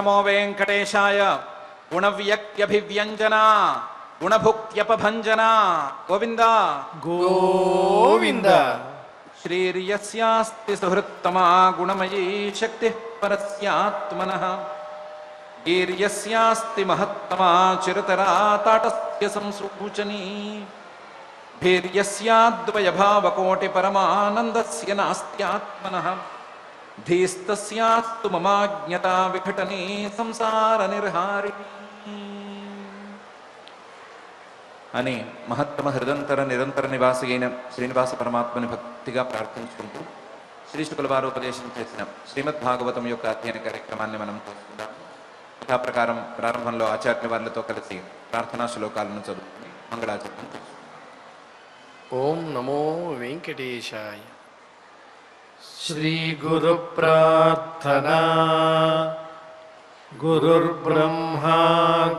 नमो वेङ्कटेशाय गुणव्यक्त्यभिव्यञ्जना गुणभुक्त्यपभञ्जना गोविन्द गोविन्द। श्रीर्यस्यास्ति सुहृत्तमा गुणमयी शक्तिः परस्यात्मनः वीर्यस्यास्ति महत्तमा चिरतरा ताटस्य संसूचनी धीर्यस्याद्वयभावकोटिपरमानन्दस्य नास्त्यात्मनः धीस्तस्यास्तु ममाज्ञता विघटनी संसारनिर्हारिणी అని మహత్తమ హృదంతర నిరంతర నివాసి అయిన శ్రీనివాస పరమాత్మని భక్తిగా ప్రార్థించుకుంటూ శ్రీ శుకుల వారు ఉపదేశం చేసిన శ్రీమద్ భాగవతం యొక్క అధ్యయన కార్యక్రమాన్ని మనం చూస్తున్నాం. యథా ప్రకారం ప్రారంభంలో ఆచార్య వారితో కలిసి ప్రార్థనా శ్లోకాలను చదువుకుని మంగళాచరణం. ఓం నమో వెంకటేశాయ. శ్రీ గురు ప్రార్థనా. గురుర్బ్రహ్మా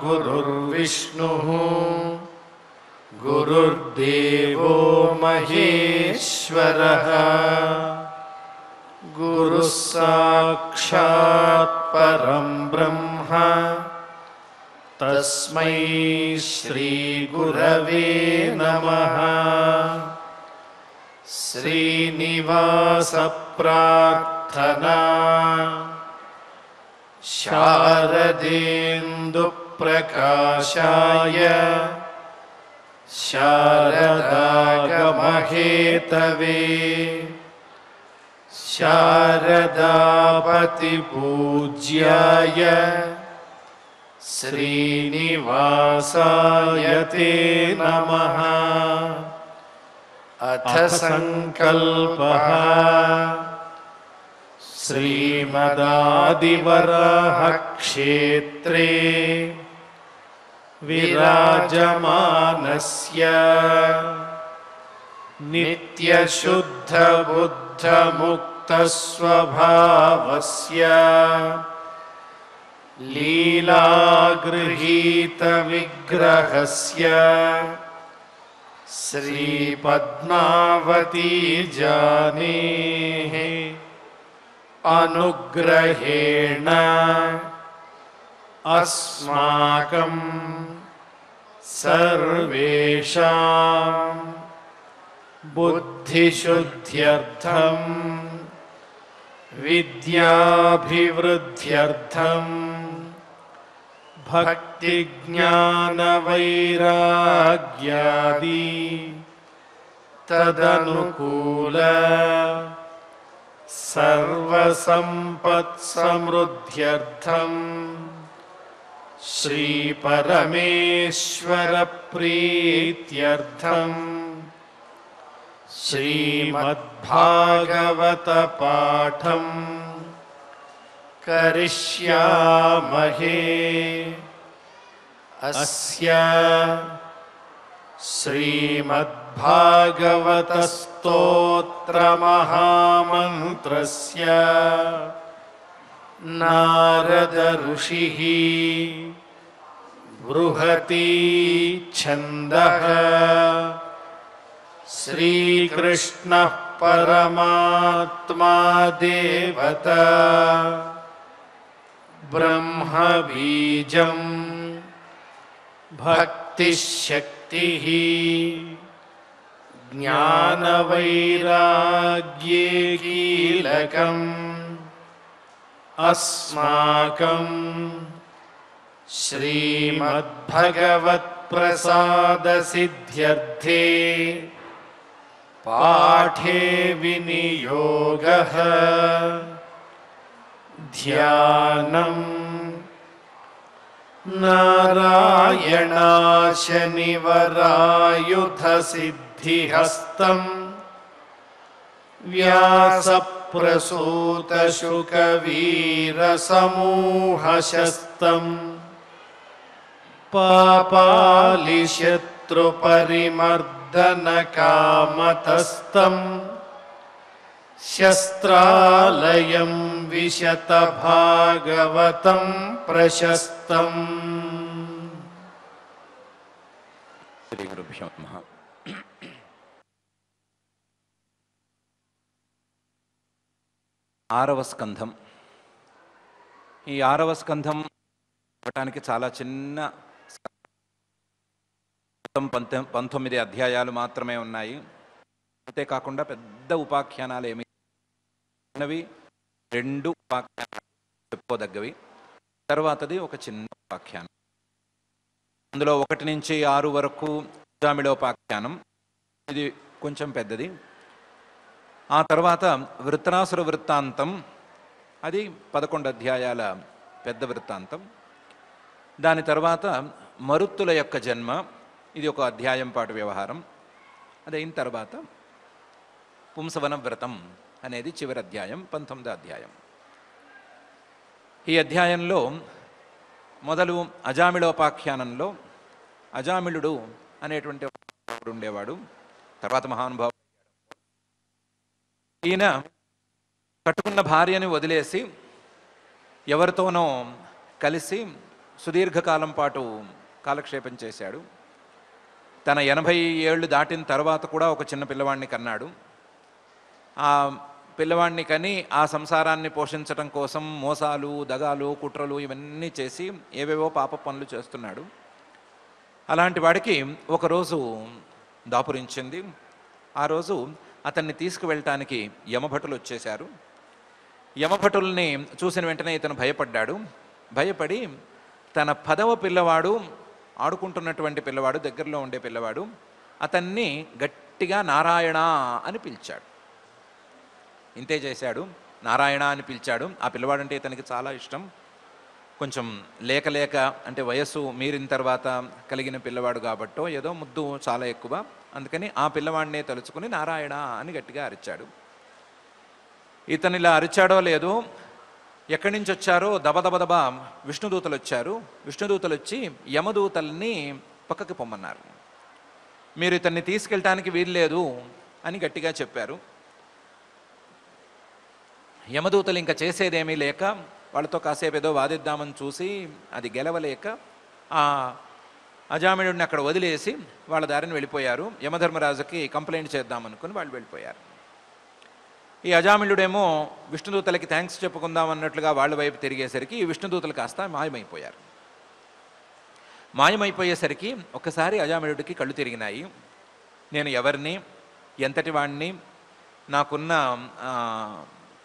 గురుర్విష్ణుః గురుర్దేవో మహేశ్వరః గురుః సాక్షాత్ పరం బ్రహ్మ తస్మై శ్రీ గురవే నమః. శ్రీనివాస ప్రార్థనా. శారదేందు ప్రకాశాయ శారదాగమహేతవే శారదాపతి పూజ్యాయ శ్రీనివాసాయ తే నమః. అథ సంకల్పః. శ్రీమదాదివరాహ క్షేత్రే విరాజమానస్య నిత్యశుద్ధ బుద్ధ ముక్త స్వభావస్య లీలాగృహీత విగ్రహస్య శ్రీ పద్మావతీ జానేః అనుగ్రహేణ అస్మాకం సర్వేషాం బుద్ధిశుద్ధ్యర్థం విద్యాభివృద్ధ్యర్థం భక్తిజ్ఞానవైరాగ్యాది తదనుకూల సర్వసంపత్సమృద్ధ్యర్థం శ్రీ పరమేశ్వర ప్రీత్యర్థం శ్రీమద్భాగవత పాఠం కరిష్యామహే. అస్య శ్రీమద్భాగవత స్తోత్ర మహామంత్రస్య నారద ఋషిః బృహతి ఛందః శ్రీకృష్ణః పరమాత్మా దేవత బ్రహ్మ బీజం భక్తిశక్తిః జ్ఞానవైరాగ్యే కీలకం అస్మాకం శ్రీమద్భగవత్ప్రసాదసిద్ధ్యర్థే పాఠే వినియోగః ధ్యానం నారాయణాశనివరాయుధసిద్ధిహస్తం వ్యాసప్రసూతశుకవీరసమూహశస్తం పాపాలిశత్రుపరిమర్దనకామతస్తం శస్త్రాలయం విశతభాగవతం ప్రశస్తం. శ్రీ గురుభ్యో నమః. ఆరవ స్కంధం ఈ 6వ స్కంధం చెప్పడానికి చాలా చిన్న మొత్తం 19 అధ్యాయాలు మాత్రమే ఉన్నాయి. అంతేకాకుండా పెద్ద ఉపాఖ్యానాలు ఏమి ఉన్నవి, 2 ఉపాఖ్యానాలు చెప్పుకోదగ్గవి. తర్వాతది ఒక చిన్న ఉపాఖ్యానం. అందులో 1 నుంచి 6 వరకు అజామిళోపాఖ్యానం, ఇది కొంచెం పెద్దది. ఆ తర్వాత వృత్రాసుర వృత్తాంతం, అది 11 అధ్యాయాల పెద్ద వృత్తాంతం. దాని తర్వాత మరుత్తుల యొక్క జన్మ, ఇది ఒక అధ్యాయం పాటు వ్యవహారం. అదైన తర్వాత పుంసవన వ్రతం అనేది చివరి అధ్యాయం, 19వ అధ్యాయం. ఈ అధ్యాయంలో మొదలు అజామిళోపాఖ్యానంలో అజామిళుడు అనేటువంటి ఉండేవాడు. తర్వాత మహానుభావుడు. ఈయన కట్టుకున్న భార్యని వదిలేసి ఎవరితోనో కలిసి సుదీర్ఘకాలం పాటు కాలక్షేపం చేశాడు. తన 80 ఏళ్ళు దాటిన తర్వాత కూడా ఒక చిన్న పిల్లవాడిని కన్నాడు. ఆ పిల్లవాడిని కని ఆ సంసారాన్ని పోషించడం కోసం మోసాలు, దగాలు, కుట్రలు ఇవన్నీ చేసి ఏవేవో పాప పనులు చేస్తున్నాడు. అలాంటి వాడికి ఒకరోజు దాపురించింది. ఆ రోజు అతన్ని తీసుకువెళ్ళటానికి యమభటులు వచ్చేశారు. యమభటుల్ని చూసిన వెంటనే ఇతను భయపడ్డాడు. భయపడి తన 10వ పిల్లవాడు, ఆడుకుంటున్నటువంటి పిల్లవాడు, దగ్గరలో ఉండే పిల్లవాడు, అతన్ని గట్టిగా నారాయణ అని పిలిచాడు. ఇంతే చేశాడు, నారాయణ అని పిలిచాడు. ఆ పిల్లవాడంటే ఇతనికి చాలా ఇష్టం. కొంచెం లేక అంటే వయస్సు మీరిన తర్వాత కలిగిన పిల్లవాడు కాబట్టో ఏదో ముద్దు చాలా ఎక్కువ. అందుకని ఆ పిల్లవాడినే తలుచుకుని నారాయణ అని గట్టిగా అరిచాడు. ఇతను ఇలా అరిచాడో లేదో, ఎక్కడి నుంచి వచ్చారో దబదబదబా విష్ణుదూతలు వచ్చారు. విష్ణుదూతలు వచ్చి యమదూతల్ని పక్కకి పొమ్మన్నారు. మీరు ఇతన్ని తీసుకెళ్ళటానికి వీల్లేదు అని గట్టిగా చెప్పారు. యమదూతలు ఇంకా చేసేదేమీ లేక వాళ్ళతో కాసేపు ఏదో వాదిద్దామని చూసి అది గెలవలేక ఆ అజామిళుడిని అక్కడ వదిలేసి వాళ్ళ దారిని వెళ్ళిపోయారు. యమధర్మరాజుకి కంప్లైంట్ చేద్దామనుకుని వాళ్ళు వెళ్ళిపోయారు. ఈ అజామిళుడేమో విష్ణుదూతలకి థ్యాంక్స్ చెప్పుకుందాం అన్నట్లుగా వాళ్ళ వైపు తిరిగేసరికి ఈ విష్ణుదూతలు కాస్త మాయమైపోయారు. మాయమైపోయేసరికి ఒక్కసారి అజామిళుడికి కళ్ళు తిరిగినాయి. నేను ఎవరిని, ఎంతటి వాడిని, నాకున్న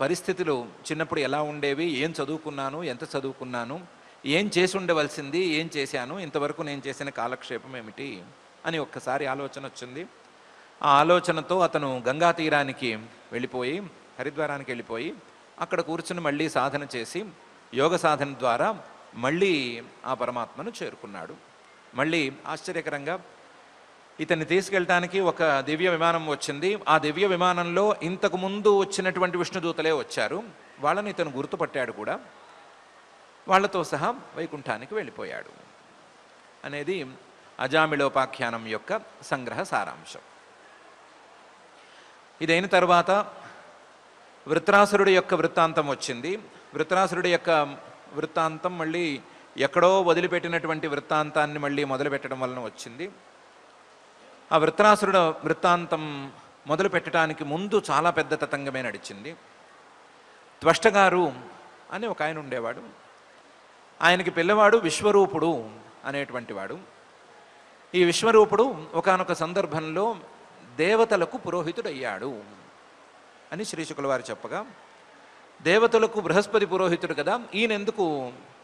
పరిస్థితులు చిన్నప్పుడు ఎలా ఉండేవి, ఏం చదువుకున్నాను, ఎంత చదువుకున్నాను, ఏం చేసి ఉండవలసింది, ఏం చేశాను, ఇంతవరకు నేను చేసిన కాలక్షేపం ఏమిటి అని ఒక్కసారి ఆలోచన వచ్చింది. ఆ ఆలోచనతో అతను గంగా తీరానికి వెళ్ళిపోయి, హరిద్వారానికి వెళ్ళిపోయి అక్కడ కూర్చుని మళ్ళీ సాధన చేసి యోగ సాధన ద్వారా మళ్ళీ ఆ పరమాత్మను చేరుకున్నాడు. మళ్ళీ ఆశ్చర్యకరంగా ఇతన్ని తీసుకెళ్ళటానికి ఒక దివ్య విమానం వచ్చింది. ఆ దివ్య విమానంలో ఇంతకు ముందు వచ్చినటువంటి విష్ణుదూతలే వచ్చారు. వాళ్ళని ఇతను గుర్తుపట్టాడు కూడా. వాళ్లతో సహా వైకుంఠానికి వెళ్ళిపోయాడు అనేది అజామిళోపాఖ్యానం యొక్క సంగ్రహ సారాంశం. ఇదైన తర్వాత వృత్రాసురుడి యొక్క వృత్తాంతం వచ్చింది. వృత్రాసురుడి యొక్క వృత్తాంతం మళ్ళీ ఎక్కడో వదిలిపెట్టినటువంటి వృత్తాంతాన్ని మళ్ళీ మొదలుపెట్టడం వలన వచ్చింది. ఆ వృత్రాసురుడు వృత్తాంతం మొదలు పెట్టడానికి ముందు చాలా పెద్ద తతంగమే నడిచింది. త్వష్టగారు అని ఒక ఆయన ఉండేవాడు. ఆయనకి పిల్లవాడు విశ్వరూపుడు అనేటువంటి వాడు. ఈ విశ్వరూపుడు ఒకానొక సందర్భంలో దేవతలకు పురోహితుడయ్యాడు అని శ్రీశుకుల వారు చెప్పగా, దేవతలకు బృహస్పతి పురోహితుడు కదా, ఈయన ఎందుకు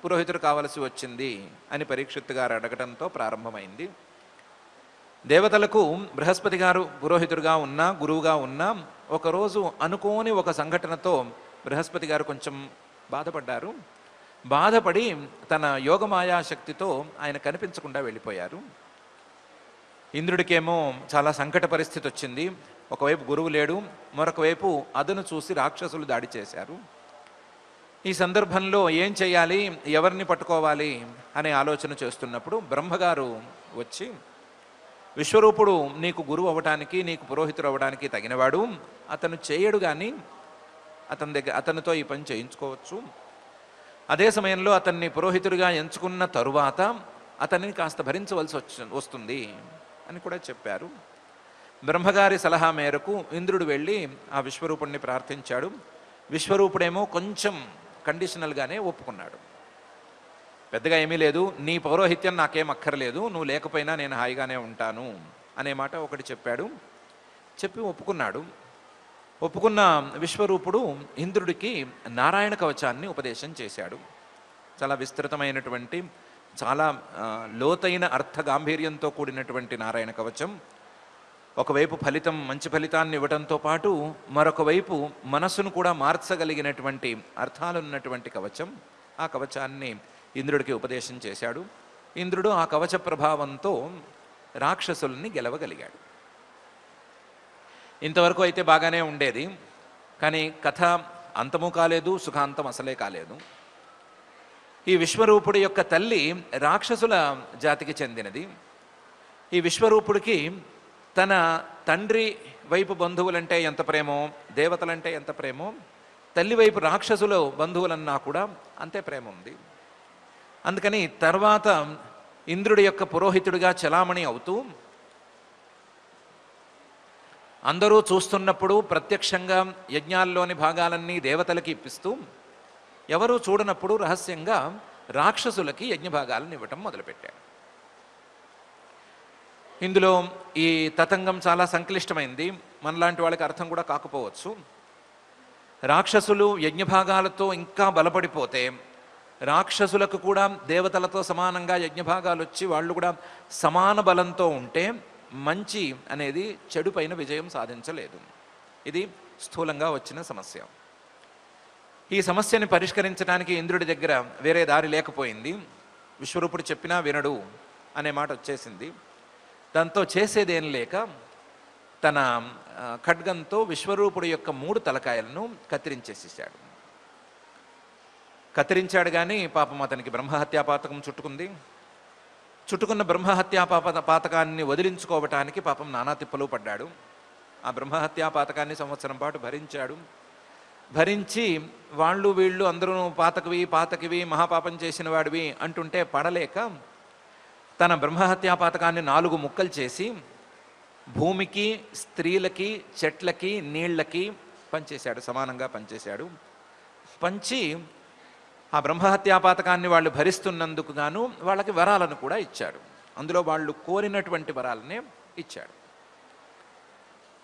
పురోహితుడు కావలసి వచ్చింది అని పరీక్షిత్ గారు అడగటంతో ప్రారంభమైంది. దేవతలకు బృహస్పతి గారు పురోహితుడుగా ఉన్నా, గురువుగా ఉన్నా, ఒకరోజు అనుకోని ఒక సంఘటనతో బృహస్పతి గారు కొంచెం బాధపడ్డారు. బాధపడి తన యోగమాయాశక్తితో ఆయన కనిపించకుండా వెళ్ళిపోయారు. ఇంద్రుడికేమో చాలా సంకట పరిస్థితి వచ్చింది. ఒకవైపు గురువు లేడు, మరొక వైపు అదను చూసి రాక్షసులు దాడి చేశారు. ఈ సందర్భంలో ఏం చేయాలి, ఎవరిని పట్టుకోవాలి అనే ఆలోచన చేస్తున్నప్పుడు బ్రహ్మగారు వచ్చి, విశ్వరూపుడు నీకు గురువు అవ్వటానికి, నీకు పురోహితుడు అవ్వడానికి తగినవాడు, అతను చేయడు కానీ అతనితో ఈ పని చేయించుకోవచ్చు. అదే సమయంలో అతన్ని పురోహితుడిగా ఎంచుకున్న తరువాత అతన్ని కాస్త భరించవలసి వస్తుంది అని కూడా చెప్పారు. బ్రహ్మగారి సలహా మేరకు ఇంద్రుడు వెళ్ళి ఆ విశ్వరూపుడిని ప్రార్థించాడు. విశ్వరూపుడేమో కొంచెం కండిషనల్గానే ఒప్పుకున్నాడు. పెద్దగా ఏమీ లేదు, నీ పౌరోహిత్యం నాకేం అక్కర్లేదు, నువ్వు లేకపోయినా నేను హాయిగానే ఉంటాను అనే మాట ఒకటి చెప్పాడు. చెప్పి ఒప్పుకున్నాడు. ఒప్పుకున్న విశ్వరూపుడు ఇంద్రుడికి నారాయణ కవచాన్ని ఉపదేశం చేశాడు. చాలా విస్తృతమైనటువంటి, చాలా లోతైన అర్థ గాంభీర్యంతో కూడినటువంటి నారాయణ కవచం. ఒకవైపు ఫలితం, మంచి ఫలితాన్ని ఇవ్వడంతో పాటు మరొక వైపు మనస్సును కూడా మార్చగలిగినటువంటి అర్థాలున్నటువంటి కవచం. ఆ కవచాన్ని ఇంద్రుడికి ఉపదేశం చేశాడు. ఇంద్రుడు ఆ కవచ ప్రభావంతో రాక్షసుల్ని గెలవగలిగాడు. ఇంతవరకు అయితే బాగానే ఉండేది, కానీ కథ అంతము కాలేదు, సుఖాంతం అసలే కాలేదు. ఈ విశ్వరూపుడి యొక్క తల్లి రాక్షసుల జాతికి చెందినది. ఈ విశ్వరూపుడికి తన తండ్రి వైపు బంధువులంటే ఎంత ప్రేమో, దేవతలంటే ఎంత ప్రేమో, తల్లి వైపు రాక్షసుల బంధువులన్నా కూడా అంతే ప్రేమ ఉంది. అందుకని తర్వాత ఇంద్రుడి యొక్క పురోహితుడిగా చలామణి అవుతూ, అందరూ చూస్తున్నప్పుడు ప్రత్యక్షంగా యజ్ఞాల్లోని భాగాలన్నీ దేవతలకి ఇప్పిస్తూ, ఎవరూ చూడనప్పుడు రహస్యంగా రాక్షసులకి యజ్ఞ భాగాలను ఇవ్వటం మొదలుపెట్టాడు. ఇందులో ఈ తతంగం చాలా సంక్లిష్టమైంది, మనలాంటి వాళ్ళకి అర్థం కూడా కాకపోవచ్చు. రాక్షసులు యజ్ఞభాగాలతో ఇంకా బలపడిపోతే, రాక్షసులకు కూడా దేవతలతో సమానంగా యజ్ఞభాగాలు వచ్చి వాళ్ళు కూడా సమాన బలంతో ఉంటే మంచి అనేది చెడు పైన విజయం సాధించలేదు. ఇది స్థూలంగా వచ్చిన సమస్య. ఈ సమస్యని పరిష్కరించడానికి ఇంద్రుడి దగ్గర వేరే దారి లేకపోయింది. విశ్వరూపుడు చెప్పినా వినడు అనే మాట వచ్చేసింది. దాంతో చేసేదేం లేక తన ఖడ్గంతో విశ్వరూపుడు యొక్క 3 తలకాయలను కత్తిరించేసేసాడు. కత్తిరించాడు కానీ పాపం అతనికి బ్రహ్మహత్యా పాతకం చుట్టుకుంది. చుట్టుకున్న బ్రహ్మహత్యా పాతకాన్ని వదిలించుకోవటానికి పాపం నానా తిప్పలు పడ్డాడు. ఆ బ్రహ్మహత్యా పాతకాన్ని సంవత్సరం పాటు భరించాడు. భరించి వాళ్ళు వీళ్ళు అందరూ పాతకివి మహాపాపం చేసిన వాడివి అంటుంటే పడలేక తన బ్రహ్మహత్యా పాతకాన్ని 4 ముక్కలు చేసి భూమికి, స్త్రీలకి, చెట్లకి, నీళ్లకి పంచేశాడు. సమానంగా పంచేశాడు. పంచి ఆ బ్రహ్మహత్యా పాతకాన్ని వాళ్ళు భరిస్తున్నందుకు గాను వాళ్ళకి వరాలను కూడా ఇచ్చాడు. అందులో వాళ్ళు కోరినటువంటి వరాలనే ఇచ్చాడు.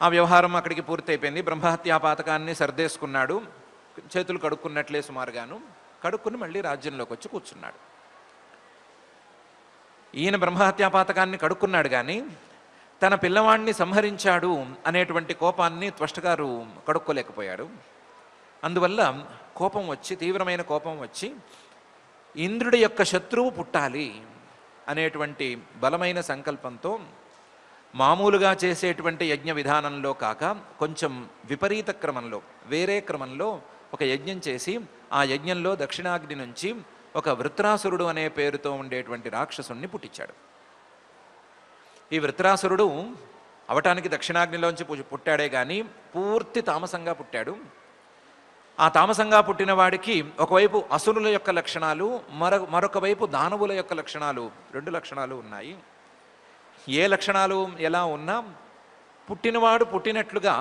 ఆ వ్యవహారం అక్కడికి పూర్తయిపోయింది. బ్రహ్మహత్యా పాతకాన్ని సర్దేసుకున్నాడు. చేతులు కడుక్కున్నట్లే సుమారుగాను కడుక్కుని మళ్ళీ రాజ్యంలోకి వచ్చి కూర్చున్నాడు. ఈయన బ్రహ్మహత్యా పాతకాన్ని కడుక్కున్నాడు కానీ తన పిల్లవాడిని సంహరించాడు అనేటువంటి కోపాన్ని త్వష్టగారు కడుక్కోలేకపోయాడు. అందువల్ల కోపం వచ్చి, తీవ్రమైన కోపం వచ్చి, ఇంద్రుడి యొక్క శత్రువు పుట్టాలి అనేటువంటి బలమైన సంకల్పంతో మామూలుగా చేసేటువంటి యజ్ఞ విధానంలో కాక కొంచెం విపరీత క్రమంలో, వేరే క్రమంలో ఒక యజ్ఞం చేసి ఆ యజ్ఞంలో దక్షిణాగ్ని నుంచి ఒక వృత్రాసురుడు అనే పేరుతో ఉండేటువంటి రాక్షసుణ్ణి పుట్టించాడు. ఈ వృత్రాసురుడు అవటానికి దక్షిణాగ్నిలోంచి పుట్టాడే కానీ పూర్తి తామసంగా పుట్టాడు. ఆ తామసంగా పుట్టిన వాడికి ఒకవైపు అసురుల యొక్క లక్షణాలు, మరొక వైపు దానవుల యొక్క లక్షణాలు, 2 లక్షణాలు ఉన్నాయి. ఏ లక్షణాలు ఎలా ఉన్నా పుట్టినవాడు పుట్టినట్లుగా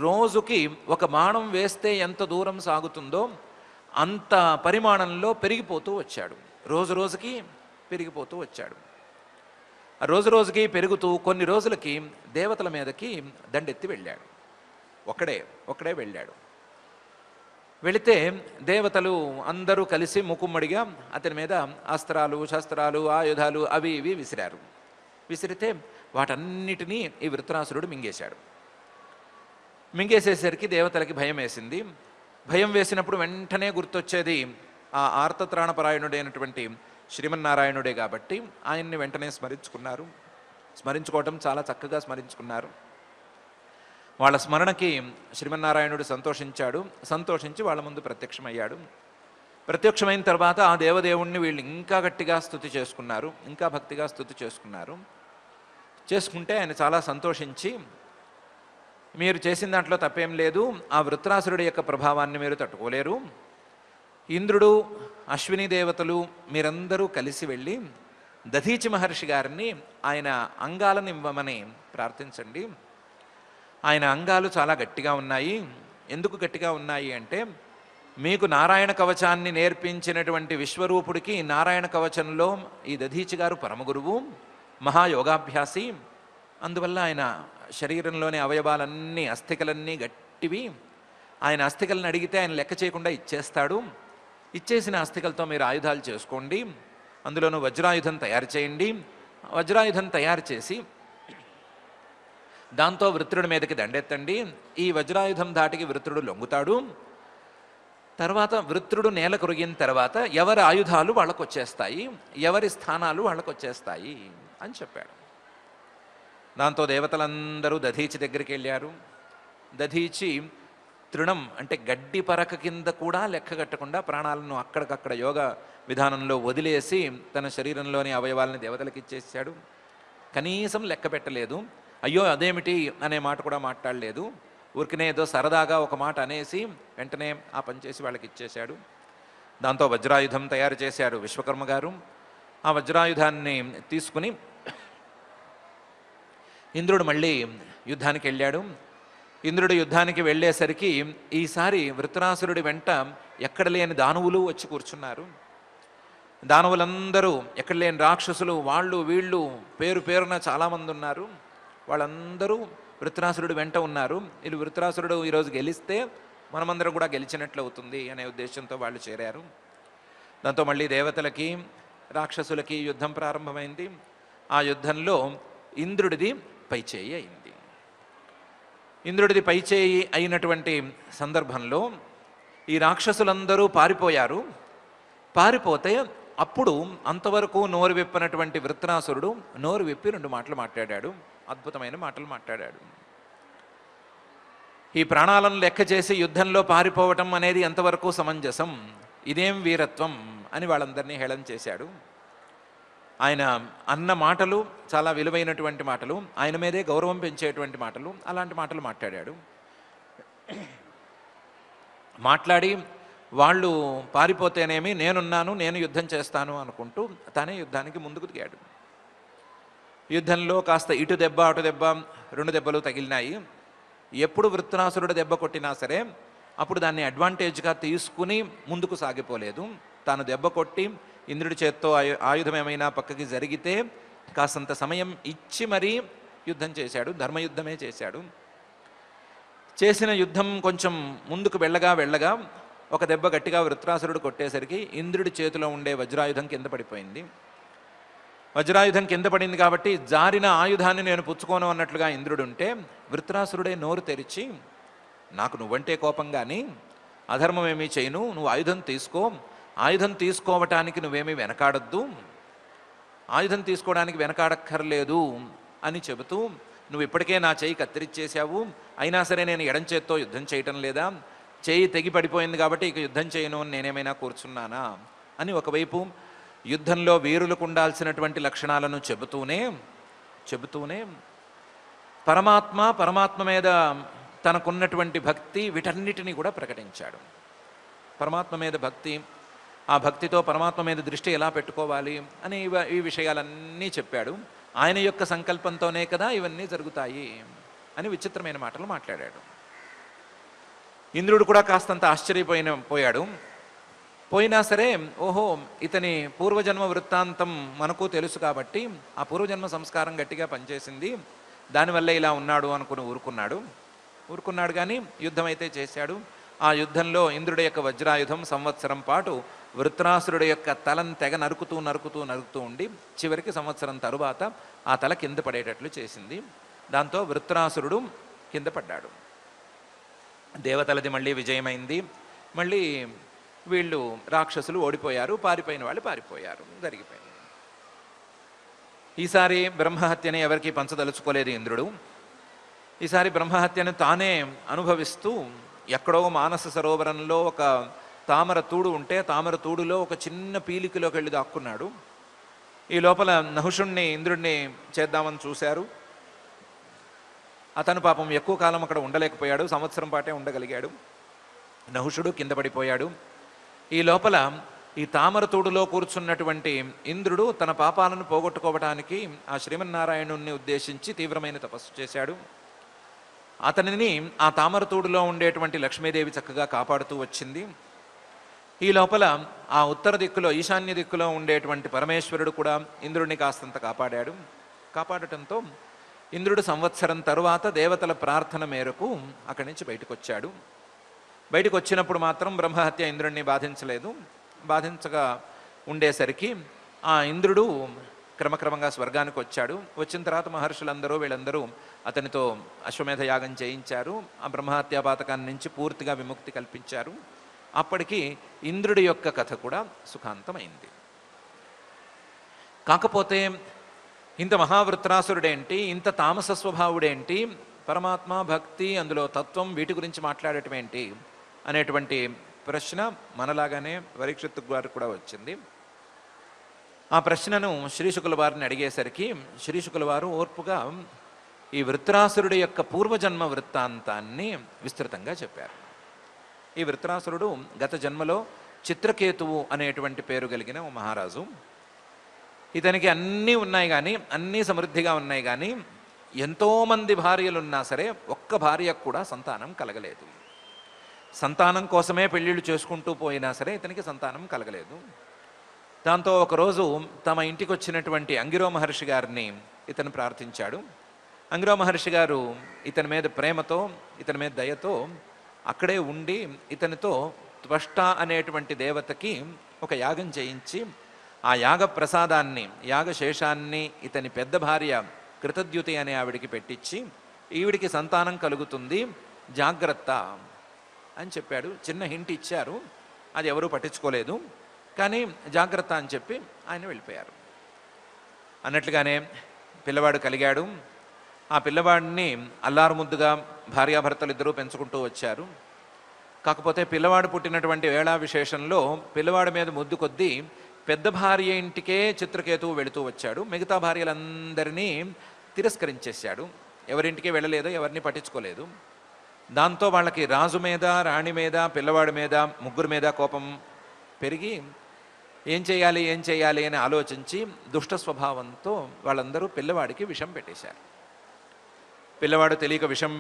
రోజుకి ఒక బాణం వేస్తే ఎంత దూరం సాగుతుందో అంత పరిమాణంలో పెరిగిపోతూ వచ్చాడు. రోజు రోజుకి పెరిగిపోతూ వచ్చాడు. రోజు రోజుకి పెరుగుతూ కొన్ని రోజులకి దేవతల మీదకి దండెత్తి వెళ్ళాడు. ఒక్కడే వెళ్ళాడు. వెళితే దేవతలు అందరూ కలిసి ముకుమ్మడిగా అతని మీద అస్త్రాలు, శస్త్రాలు, ఆయుధాలు అవి ఇవి విసిరారు. విసిరితే వాటన్నిటినీ ఈ వృత్రాసురుడు మింగేశాడు. మింగేసేసరికి దేవతలకి భయం వేసింది. భయం వేసినప్పుడు వెంటనే గుర్తొచ్చేది ఆ ఆర్తత్రాణపరాయణుడైనటువంటి శ్రీమన్నారాయణుడే కాబట్టి ఆయన్ని వెంటనే స్మరించుకున్నారు. స్మరించుకోవటం చాలా చక్కగా స్మరించుకున్నారు. వాళ్ళ స్మరణకి శ్రీమన్నారాయణుడు సంతోషించాడు. సంతోషించి వాళ్ళ ముందు ప్రత్యక్షమయ్యాడు. ప్రత్యక్షమైన తర్వాత ఆ దేవదేవుణ్ణి వీళ్ళు ఇంకా గట్టిగా స్తుతి చేసుకున్నారు, ఇంకా భక్తిగా స్తుతి చేసుకున్నారు. చేసుకుంటే ఆయన చాలా సంతోషించి, మీరు చేసిన దాంట్లో తప్పేం లేదు, ఆ వృత్రాసురుడి యొక్క ప్రభావాన్ని మీరు తట్టుకోలేరు. ఇంద్రుడు, అశ్విని దేవతలు మీరందరూ కలిసి వెళ్ళి దధీచి మహర్షి గారిని ఆయన అంగాలను ఇవ్వమని ప్రార్థించండి. ఆయన అంగాలు చాలా గట్టిగా ఉన్నాయి. ఎందుకు గట్టిగా ఉన్నాయి అంటే మీకు నారాయణ కవచాన్ని నేర్పించినటువంటి విశ్వరూపుడికి నారాయణ కవచంలో ఈ దధీచి గారు పరమగురువు, మహాయోగాభ్యాసి. అందువల్ల ఆయన శరీరంలోని అవయవాలన్నీ, అస్థికలన్నీ గట్టివి. ఆయన అస్థికలను అడిగితే ఆయన లెక్క చేయకుండా ఇచ్చేస్తాడు. ఇచ్చేసిన అస్థికలతో మీరు ఆయుధాలు చేసుకోండి, అందులోనూ వజ్రాయుధం తయారు చేయండి. వజ్రాయుధం తయారు చేసి దాంతో వృత్రుడి మీదకి దండెత్తండి. ఈ వజ్రాయుధం ధాటికి వృత్రుడు లొంగుతాడు. తర్వాత వృత్రుడు నేల కొరిగిన తర్వాత ఎవరి ఆయుధాలు వాళ్ళకు వచ్చేస్తాయి, ఎవరి స్థానాలు వాళ్ళకు వచ్చేస్తాయి అని చెప్పాడు. దాంతో దేవతలందరూ దధీచి దగ్గరికి వెళ్ళారు. దధీచి తృణం అంటే గడ్డి పరక కింద కూడా లెక్క కట్టకుండా ప్రాణాలను అక్కడికక్కడ యోగ విధానంలో వదిలేసి తన శరీరంలోని అవయవాలని దేవతలకు ఇచ్చేసాడు. కనీసం లెక్క పెట్టలేదు. అయ్యో అదేమిటి అనే మాట కూడా మాట్లాడలేదు. ఊరికనే ఏదో సరదాగా ఒక మాట అనేసి వెంటనే ఆ పని చేసి వాళ్ళకి ఇచ్చేశాడు. దాంతో వజ్రాయుధం తయారు చేశారు విశ్వకర్మ గారు. ఆ వజ్రాయుధాన్ని తీసుకుని ఇంద్రుడు మళ్ళీ యుద్ధానికి వెళ్ళాడు. ఇంద్రుడు యుద్ధానికి వెళ్ళేసరికి ఈసారి వృత్రాసురుడి వెంట ఎక్కడ లేని దానవులు వచ్చి కూర్చున్నారు. దానవులందరూ ఎక్కడ లేని రాక్షసులు, వాళ్ళు వీళ్ళు పేరు పేరున చాలామంది ఉన్నారు. వాళ్ళందరూ వృత్రాసురుడు వెంట ఉన్నారు. వీళ్ళు వృత్రాసురుడు ఈరోజు గెలిస్తే మనమందరం కూడా గెలిచినట్లు అవుతుంది అనే ఉద్దేశంతో వాళ్ళు చేరారు. దాంతో మళ్ళీ దేవతలకి రాక్షసులకి యుద్ధం ప్రారంభమైంది. ఆ యుద్ధంలో ఇంద్రుడిది పైచేయి అయింది. ఇంద్రుడిది పైచేయి అయినటువంటి సందర్భంలో ఈ రాక్షసులందరూ పారిపోయారు. పారిపోతే అప్పుడు అంతవరకు నోరు విప్పనటువంటి వృత్రాసురుడు నోరు విప్పి 2 మాటలు మాట్లాడాడు. అద్భుతమైన మాటలు మాట్లాడాడు. ఈ ప్రాణాలను లెక్క చేసి యుద్ధంలో పారిపోవటం అనేది ఎంతవరకు సమంజసం, ఇదేం వీరత్వం అని వాళ్ళందరినీ హేళన చేశాడు. ఆయన అన్న మాటలు చాలా విలువైనటువంటి మాటలు, ఆయన మీదే గౌరవం పెంచేటువంటి మాటలు. అలాంటి మాటలు మాట్లాడాడు. మాట్లాడి వాళ్ళు పారిపోతేనేమి నేనున్నాను, నేను యుద్ధం చేస్తాను అనుకుంటూ తానే యుద్ధానికి ముందుకు దిగాడు. యుద్ధంలో కాస్త ఇటు దెబ్బ అటు దెబ్బ 2 దెబ్బలు తగిలినాయి. ఎప్పుడు వృత్రాసురుడు దెబ్బ కొట్టినా సరే అప్పుడు దాన్ని అడ్వాంటేజ్గా తీసుకుని ముందుకు సాగిపోలేదు. తాను దెబ్బ కొట్టి ఇంద్రుడి చేత్తో ఆయుధం ఏమైనా పక్కకి జరిగితే కాసంత సమయం ఇచ్చి మరీ యుద్ధం చేశాడు. ధర్మయుద్ధమే చేశాడు. చేసిన యుద్ధం కొంచెం ముందుకు వెళ్ళగా వెళ్ళగా ఒక దెబ్బ గట్టిగా వృత్రాసురుడు కొట్టేసరికి ఇంద్రుడి చేతిలో ఉండే వజ్రాయుధం కింద పడిపోయింది. వజ్రాయుధం కింద పడింది కాబట్టి జారిన ఆయుధాన్ని నేను పుచ్చుకోను అన్నట్లుగా ఇంద్రుడు ఉంటే వృత్రాసురుడే నోరు తెరిచి, నాకు నువ్వంటే కోపం కానీ అధర్మం ఏమీ చేయను, నువ్వు ఆయుధం తీసుకో, ఆయుధం తీసుకోవటానికి నువ్వేమీ వెనకాడద్దు, ఆయుధం తీసుకోవడానికి వెనకాడక్కర్లేదు అని చెబుతూ, నువ్వు ఇప్పటికే నా చేయి కత్తిరిచ్చేసావు, అయినా సరే నేను ఎడం చేత్తో యుద్ధం చేయటం లేదా, చేయి తెగి పడిపోయింది కాబట్టి ఇక యుద్ధం చేయను అని నేనేమైనా కూర్చున్నానా అని ఒకవైపు యుద్ధంలో వీరులకు ఉండాల్సినటువంటి లక్షణాలను చెబుతూనే పరమాత్మ మీద తనకున్నటువంటి భక్తి వీటన్నిటినీ కూడా ప్రకటించాడు. పరమాత్మ మీద భక్తి, ఆ భక్తితో పరమాత్మ మీద దృష్టి ఎలా పెట్టుకోవాలి అని ఈ విషయాలన్నీ చెప్పాడు. ఆయన యొక్క సంకల్పంతోనే కదా ఇవన్నీ జరుగుతాయి అని విచిత్రమైన మాటలు మాట్లాడాడు. ఇంద్రుడు కూడా కాస్తంత పోయాడు. పోయినా సరే ఓహో ఇతని పూర్వజన్మ వృత్తాంతం మనకు తెలుసు కాబట్టి ఆ పూర్వజన్మ సంస్కారం గట్టిగా పనిచేసింది, దానివల్ల ఇలా ఉన్నాడు అనుకుని ఊరుకున్నాడు కానీ యుద్ధం అయితే చేశాడు. ఆ యుద్ధంలో ఇంద్రుడి యొక్క వజ్రాయుధం సంవత్సరం పాటు వృత్రాసురుడి యొక్క తలను తెగ నరుకుతూ ఉండి చివరికి సంవత్సరం తరువాత ఆ తల కింద పడేటట్లు చేసింది. దాంతో వృత్రాసురుడు కింద పడ్డాడు. దేవతలది మళ్ళీ విజయమైంది. మళ్ళీ వీళ్ళు రాక్షసులు ఓడిపోయారు, పారిపోయిన వాళ్ళు పారిపోయారు, జరిగిపోయింది. ఈసారి బ్రహ్మహత్యని ఎవరికి పంచదలుచుకోలేదు ఇంద్రుడు. ఈసారి బ్రహ్మహత్యను తానే అనుభవిస్తూ ఎక్కడో మానస సరోవరంలో ఒక తామర తూడు ఉంటే తామర తూడులో ఒక చిన్న పీలికలోకి వెళ్ళి దాక్కున్నాడు. ఈ లోపల నహుషుణ్ణి ఇంద్రుడిని చేద్దామని చూశారు. అతను పాపం ఎక్కువ కాలం అక్కడ ఉండలేకపోయాడు, సంవత్సరం పాటే ఉండగలిగాడు. నహుషుడు కింద పడిపోయాడు. ఈ లోపల ఈ తామర తూడులో కూర్చున్నటువంటి ఇంద్రుడు తన పాపాలను పోగొట్టుకోవడానికి ఆ శ్రీమన్నారాయణుణ్ణి ఉద్దేశించి తీవ్రమైన తపస్సు చేశాడు. అతనిని ఆ తామర తూడులో ఉండేటువంటి లక్ష్మీదేవి చక్కగా కాపాడుతూ వచ్చింది. ఈ లోపల ఆ ఉత్తర దిక్కులో ఈశాన్య దిక్కులో ఉండేటువంటి పరమేశ్వరుడు కూడా ఇంద్రుడిని కాస్తంత కాపాడటంతో ఇంద్రుడు సంవత్సరం తరువాత దేవతల ప్రార్థన మేరకు అక్కడి నుంచి బయటకు వచ్చాడు. బయటకు వచ్చినప్పుడు మాత్రం బ్రహ్మహత్య ఇంద్రుడిని బాధించగా ఉండేసరికి ఆ ఇంద్రుడు క్రమక్రమంగా స్వర్గానికి వచ్చాడు. వచ్చిన తర్వాత మహర్షులందరూ వీళ్ళందరూ అతనితో అశ్వమేధ యాగం చేయించారు. ఆ బ్రహ్మహత్యా పాతకాన్ని నుంచి పూర్తిగా విముక్తి కల్పించారు. అప్పటికి ఇంద్రుడి యొక్క కథ కూడా సుఖాంతమైంది. కాకపోతే ఇంత మహావృత్రాసురుడేంటి, ఇంత తామస స్వభావుడేంటి, పరమాత్మ భక్తి అందులో తత్వం వీటి గురించి మాట్లాడటం ఏంటి అనేటువంటి ప్రశ్న మనలాగానే పరీక్షిత్తు గారికి కూడా వచ్చింది. ఆ ప్రశ్నను శ్రీశుకుల వారిని అడిగేసరికి శ్రీశుకుల వారు ఓర్పుగా ఈ వృత్రాసురుడి యొక్క పూర్వజన్మ వృత్తాంతాన్ని విస్తృతంగా చెప్పారు. ఈ వృత్రాసురుడు గత జన్మలో చిత్రకేతువు అనేటువంటి పేరు కలిగిన ఓ మహారాజు. ఇతనికి అన్నీ ఉన్నాయి కానీ, అన్నీ సమృద్ధిగా ఉన్నాయి కానీ, ఎంతోమంది భార్యలున్నా సరే ఒక్క భార్యకు కూడా సంతానం కలగలేదు. సంతానం కోసమే పెళ్ళిళ్ళు చేసుకుంటూ పోయినా సరే ఇతనికి సంతానం కలగలేదు. దాంతో ఒకరోజు తమ ఇంటికి వచ్చినటువంటి అంగిరో మహర్షి గారిని ఇతను ప్రార్థించాడు. అంగిరో మహర్షి గారు ఇతని మీద ప్రేమతో, ఇతని మీద దయతో అక్కడే ఉండి ఇతనితో త్వష్ట అనేటువంటి దేవతకి ఒక యాగం చేయించి ఆ యాగ ప్రసాదాన్ని, యాగశేషాన్ని ఇతని పెద్ద భార్య కృతద్యుతి అనే ఆవిడికి పెట్టించి ఈవిడికి సంతానం కలుగుతుంది, జాగ్రత్త అని చెప్పాడు. చిన్న హింట్ ఇచ్చారు, అది ఎవరూ పట్టించుకోలేదు. కానీ జాగ్రత్త అని చెప్పి ఆయన వెళ్ళిపోయారు. అన్నట్లుగానే పిల్లవాడు కలిగాడు. ఆ పిల్లవాడిని అల్లారుముద్దుగా భార్యాభర్తలు ఇద్దరూ పెంచుకుంటూ వచ్చారు. కాకపోతే పిల్లవాడు పుట్టినటువంటి వేళా విశేషంలో పిల్లవాడి మీద ముద్దు కొద్దీ పెద్ద భార్య ఇంటికే చిత్రకేతువు వెళుతూ వచ్చాడు. మిగతా భార్యలందరినీ తిరస్కరించేశాడు. ఎవరింటికి వెళ్ళలేదు, ఎవరిని పట్టించుకోలేదు. దాంతో వాళ్ళకి రాజు మీద, రాణి మీద, పిల్లవాడి మీద, ముగ్గురు మీద కోపం పెరిగి ఏం చేయాలి అని ఆలోచించి దుష్ట స్వభావంతో వాళ్ళందరూ పిల్లవాడికి విషం పెట్టేశారు. పిల్లవాడు తెలియక విషం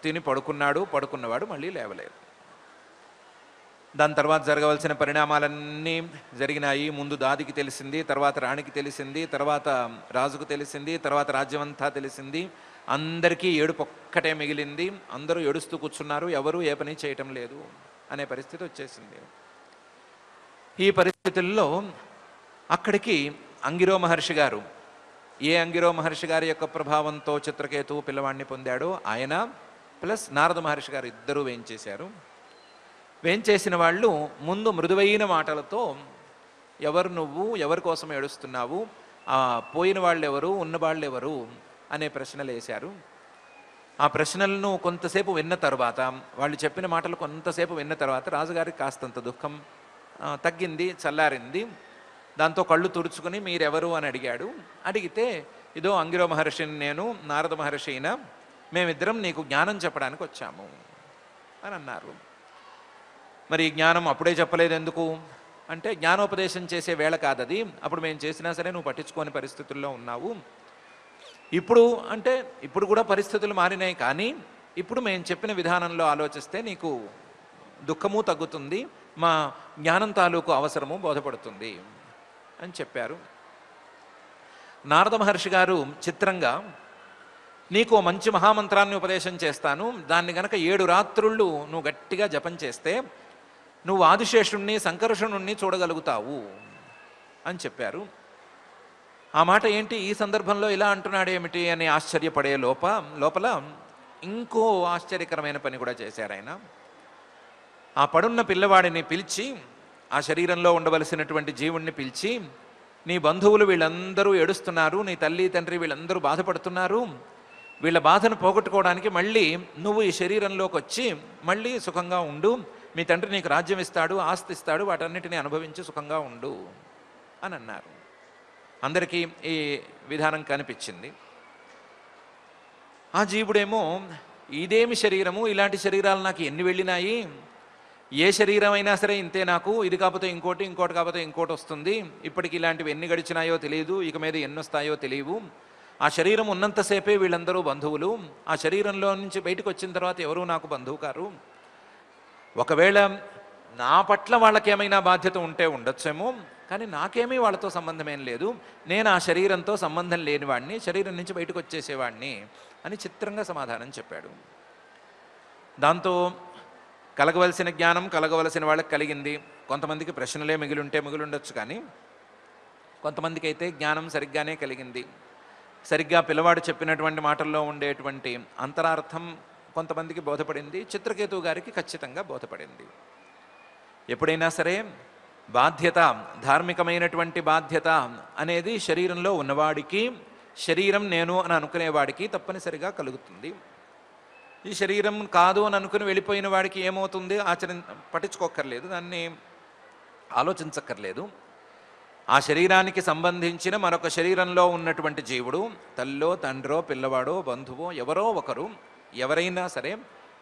తిని పడుకున్నవాడు మళ్ళీ లేవలేదు. దాని తర్వాత జరగవలసిన పరిణామాలన్నీ జరిగినాయి. ముందు దాదికి తెలిసింది, తర్వాత రాణికి తెలిసింది, తర్వాత రాజుకు తెలిసింది, తర్వాత రాజ్యం అంతా తెలిసింది. అందరికీ ఏడుపు ఒక్కటే మిగిలింది. అందరూ ఏడుస్తూ కూర్చున్నారు, ఎవరూ ఏ పని చేయటం లేదు అనే పరిస్థితి వచ్చేసింది. ఈ పరిస్థితుల్లో అక్కడికి అంగిరో మహర్షి గారు, ఏ అంగిరో మహర్షి గారి యొక్క ప్రభావంతో చిత్రకేతువు పిల్లవాడిని పొందాడో ఆయన ప్లస్ నారద మహర్షి గారు ఇద్దరూ వేయించేశారు. వేయించేసిన వాళ్ళు ముందు మృదువైన మాటలతో ఎవరు నువ్వు, ఎవరి కోసం ఏడుస్తున్నావు, పోయిన వాళ్ళు ఎవరు, ఉన్న వాళ్ళు ఎవరు అనే ప్రశ్నలు వేశారు. ఆ ప్రశ్నలను కొంతసేపు విన్న తర్వాత, వాళ్ళు చెప్పిన మాటలు కొంతసేపు విన్న తర్వాత రాజుగారికి కాస్తంత దుఃఖం తగ్గింది, చల్లారింది. దాంతో కళ్ళు తుడుచుకుని మీరెవరు అని అడిగాడు. అడిగితే ఇదో అంగిరో మహర్షిని నేను, నారద మహర్షి అయినా, మేమిద్దరం నీకు జ్ఞానం చెప్పడానికి వచ్చాము అని అన్నారు. మరి ఈ జ్ఞానం అప్పుడే చెప్పలేదు ఎందుకు అంటే, జ్ఞానోపదేశం చేసే వేళ కాదది, అప్పుడు మేము చేసినా సరే నువ్వు పట్టించుకోని పరిస్థితుల్లో ఉన్నావు. ఇప్పుడు కూడా పరిస్థితులు మారినాయి, కానీ ఇప్పుడు మేము చెప్పిన విధానంలో ఆలోచిస్తే నీకు దుఃఖము తగ్గుతుంది, మా జ్ఞానం తాలూకు అవసరము బోధపడుతుంది అని చెప్పారు. నారద మహర్షి గారు చిత్రంగా, నీకు మంచి మహామంత్రాన్ని ఉపదేశం చేస్తాను, దాన్ని గనక 7 రాత్రుళ్ళు నువ్వు గట్టిగా జపం చేస్తే నువ్వు ఆదిశేషుణ్ణి, సంకర్షణుణ్ణి చూడగలుగుతావు అని చెప్పారు. ఆ మాట ఏంటి, ఈ సందర్భంలో ఇలా అంటున్నాడేమిటి అని ఆశ్చర్యపడే లోపల ఇంకో ఆశ్చర్యకరమైన పని కూడా చేశారు ఆయన. ఆ పడున్న పిల్లవాడిని పిలిచి, ఆ శరీరంలో ఉండవలసినటువంటి జీవుణ్ణి పిలిచి, నీ బంధువులు వీళ్ళందరూ ఏడుస్తున్నారు, నీ తల్లి తండ్రి వీళ్ళందరూ బాధపడుతున్నారు, వీళ్ళ బాధను పోగొట్టుకోవడానికి మళ్ళీ నువ్వు ఈ శరీరంలోకి వచ్చి మళ్ళీ సుఖంగా ఉండు, మీ తండ్రి నీకు రాజ్యం ఇస్తాడు, ఆస్తి ఇస్తాడు, వాటన్నిటినీ అనుభవించి సుఖంగా ఉండు అని అన్నారు. అందరికీ ఈ విధానం కనిపించింది. ఆ జీవుడేమో, ఇదేమి శరీరము, ఇలాంటి శరీరాలు నాకు ఎన్ని వెళ్ళినాయి, ఏ శరీరం అయినా సరే ఇంతే, నాకు ఇది కాకపోతే ఇంకోటి, ఇంకోటి కాకపోతే ఇంకోటి వస్తుంది, ఇప్పటికి ఇలాంటివి ఎన్ని గడిచినాయో తెలియదు, ఇక మీద ఎన్ని వస్తాయో తెలియవు, ఆ శరీరం ఉన్నంతసేపే వీళ్ళందరూ బంధువులు, ఆ శరీరంలో నుంచి బయటకు వచ్చిన తర్వాత ఎవరూ నాకు బంధువు కారు, ఒకవేళ నా పట్ల వాళ్ళకేమైనా బాధ్యత ఉంటే ఉండొచ్చేమో, కానీ నాకేమీ వాళ్ళతో సంబంధం ఏం లేదు, నేను ఆ శరీరంతో సంబంధం లేనివాడిని, శరీరం నుంచి బయటకు వచ్చేసేవాడిని అని చిత్రంగా సమాధానం చెప్పాడు. దాంతో కలగవలసిన జ్ఞానం కలగవలసిన వాళ్ళకి కలిగింది. కొంతమందికి ప్రశ్నలే మిగిలుండొచ్చు, కానీ కొంతమందికి అయితే జ్ఞానం సరిగ్గానే కలిగింది. సరిగ్గా పిల్లవాడు చెప్పినటువంటి మాటల్లో ఉండేటువంటి అంతరార్థం కొంతమందికి బోధపడింది. చిత్రకేతువు గారికి ఖచ్చితంగా బోధపడింది. ఎప్పుడైనా సరే బాధ్యత, ధార్మికమైనటువంటి బాధ్యత అనేది శరీరంలో ఉన్నవాడికి, శరీరం నేను అని అనుకునేవాడికి తప్పనిసరిగా కలుగుతుంది. ఈ శరీరం కాదు అని అనుకుని వెళ్ళిపోయిన వాడికి ఏమవుతుంది? పట్టించుకోక్కర్లేదు, దాన్ని ఆలోచించక్కర్లేదు. ఆ శరీరానికి సంబంధించిన మరొక శరీరంలో ఉన్నటువంటి జీవుడు, తల్లో తండ్రో పిల్లవాడో బంధువో ఎవరో ఒకరు, ఎవరైనా సరే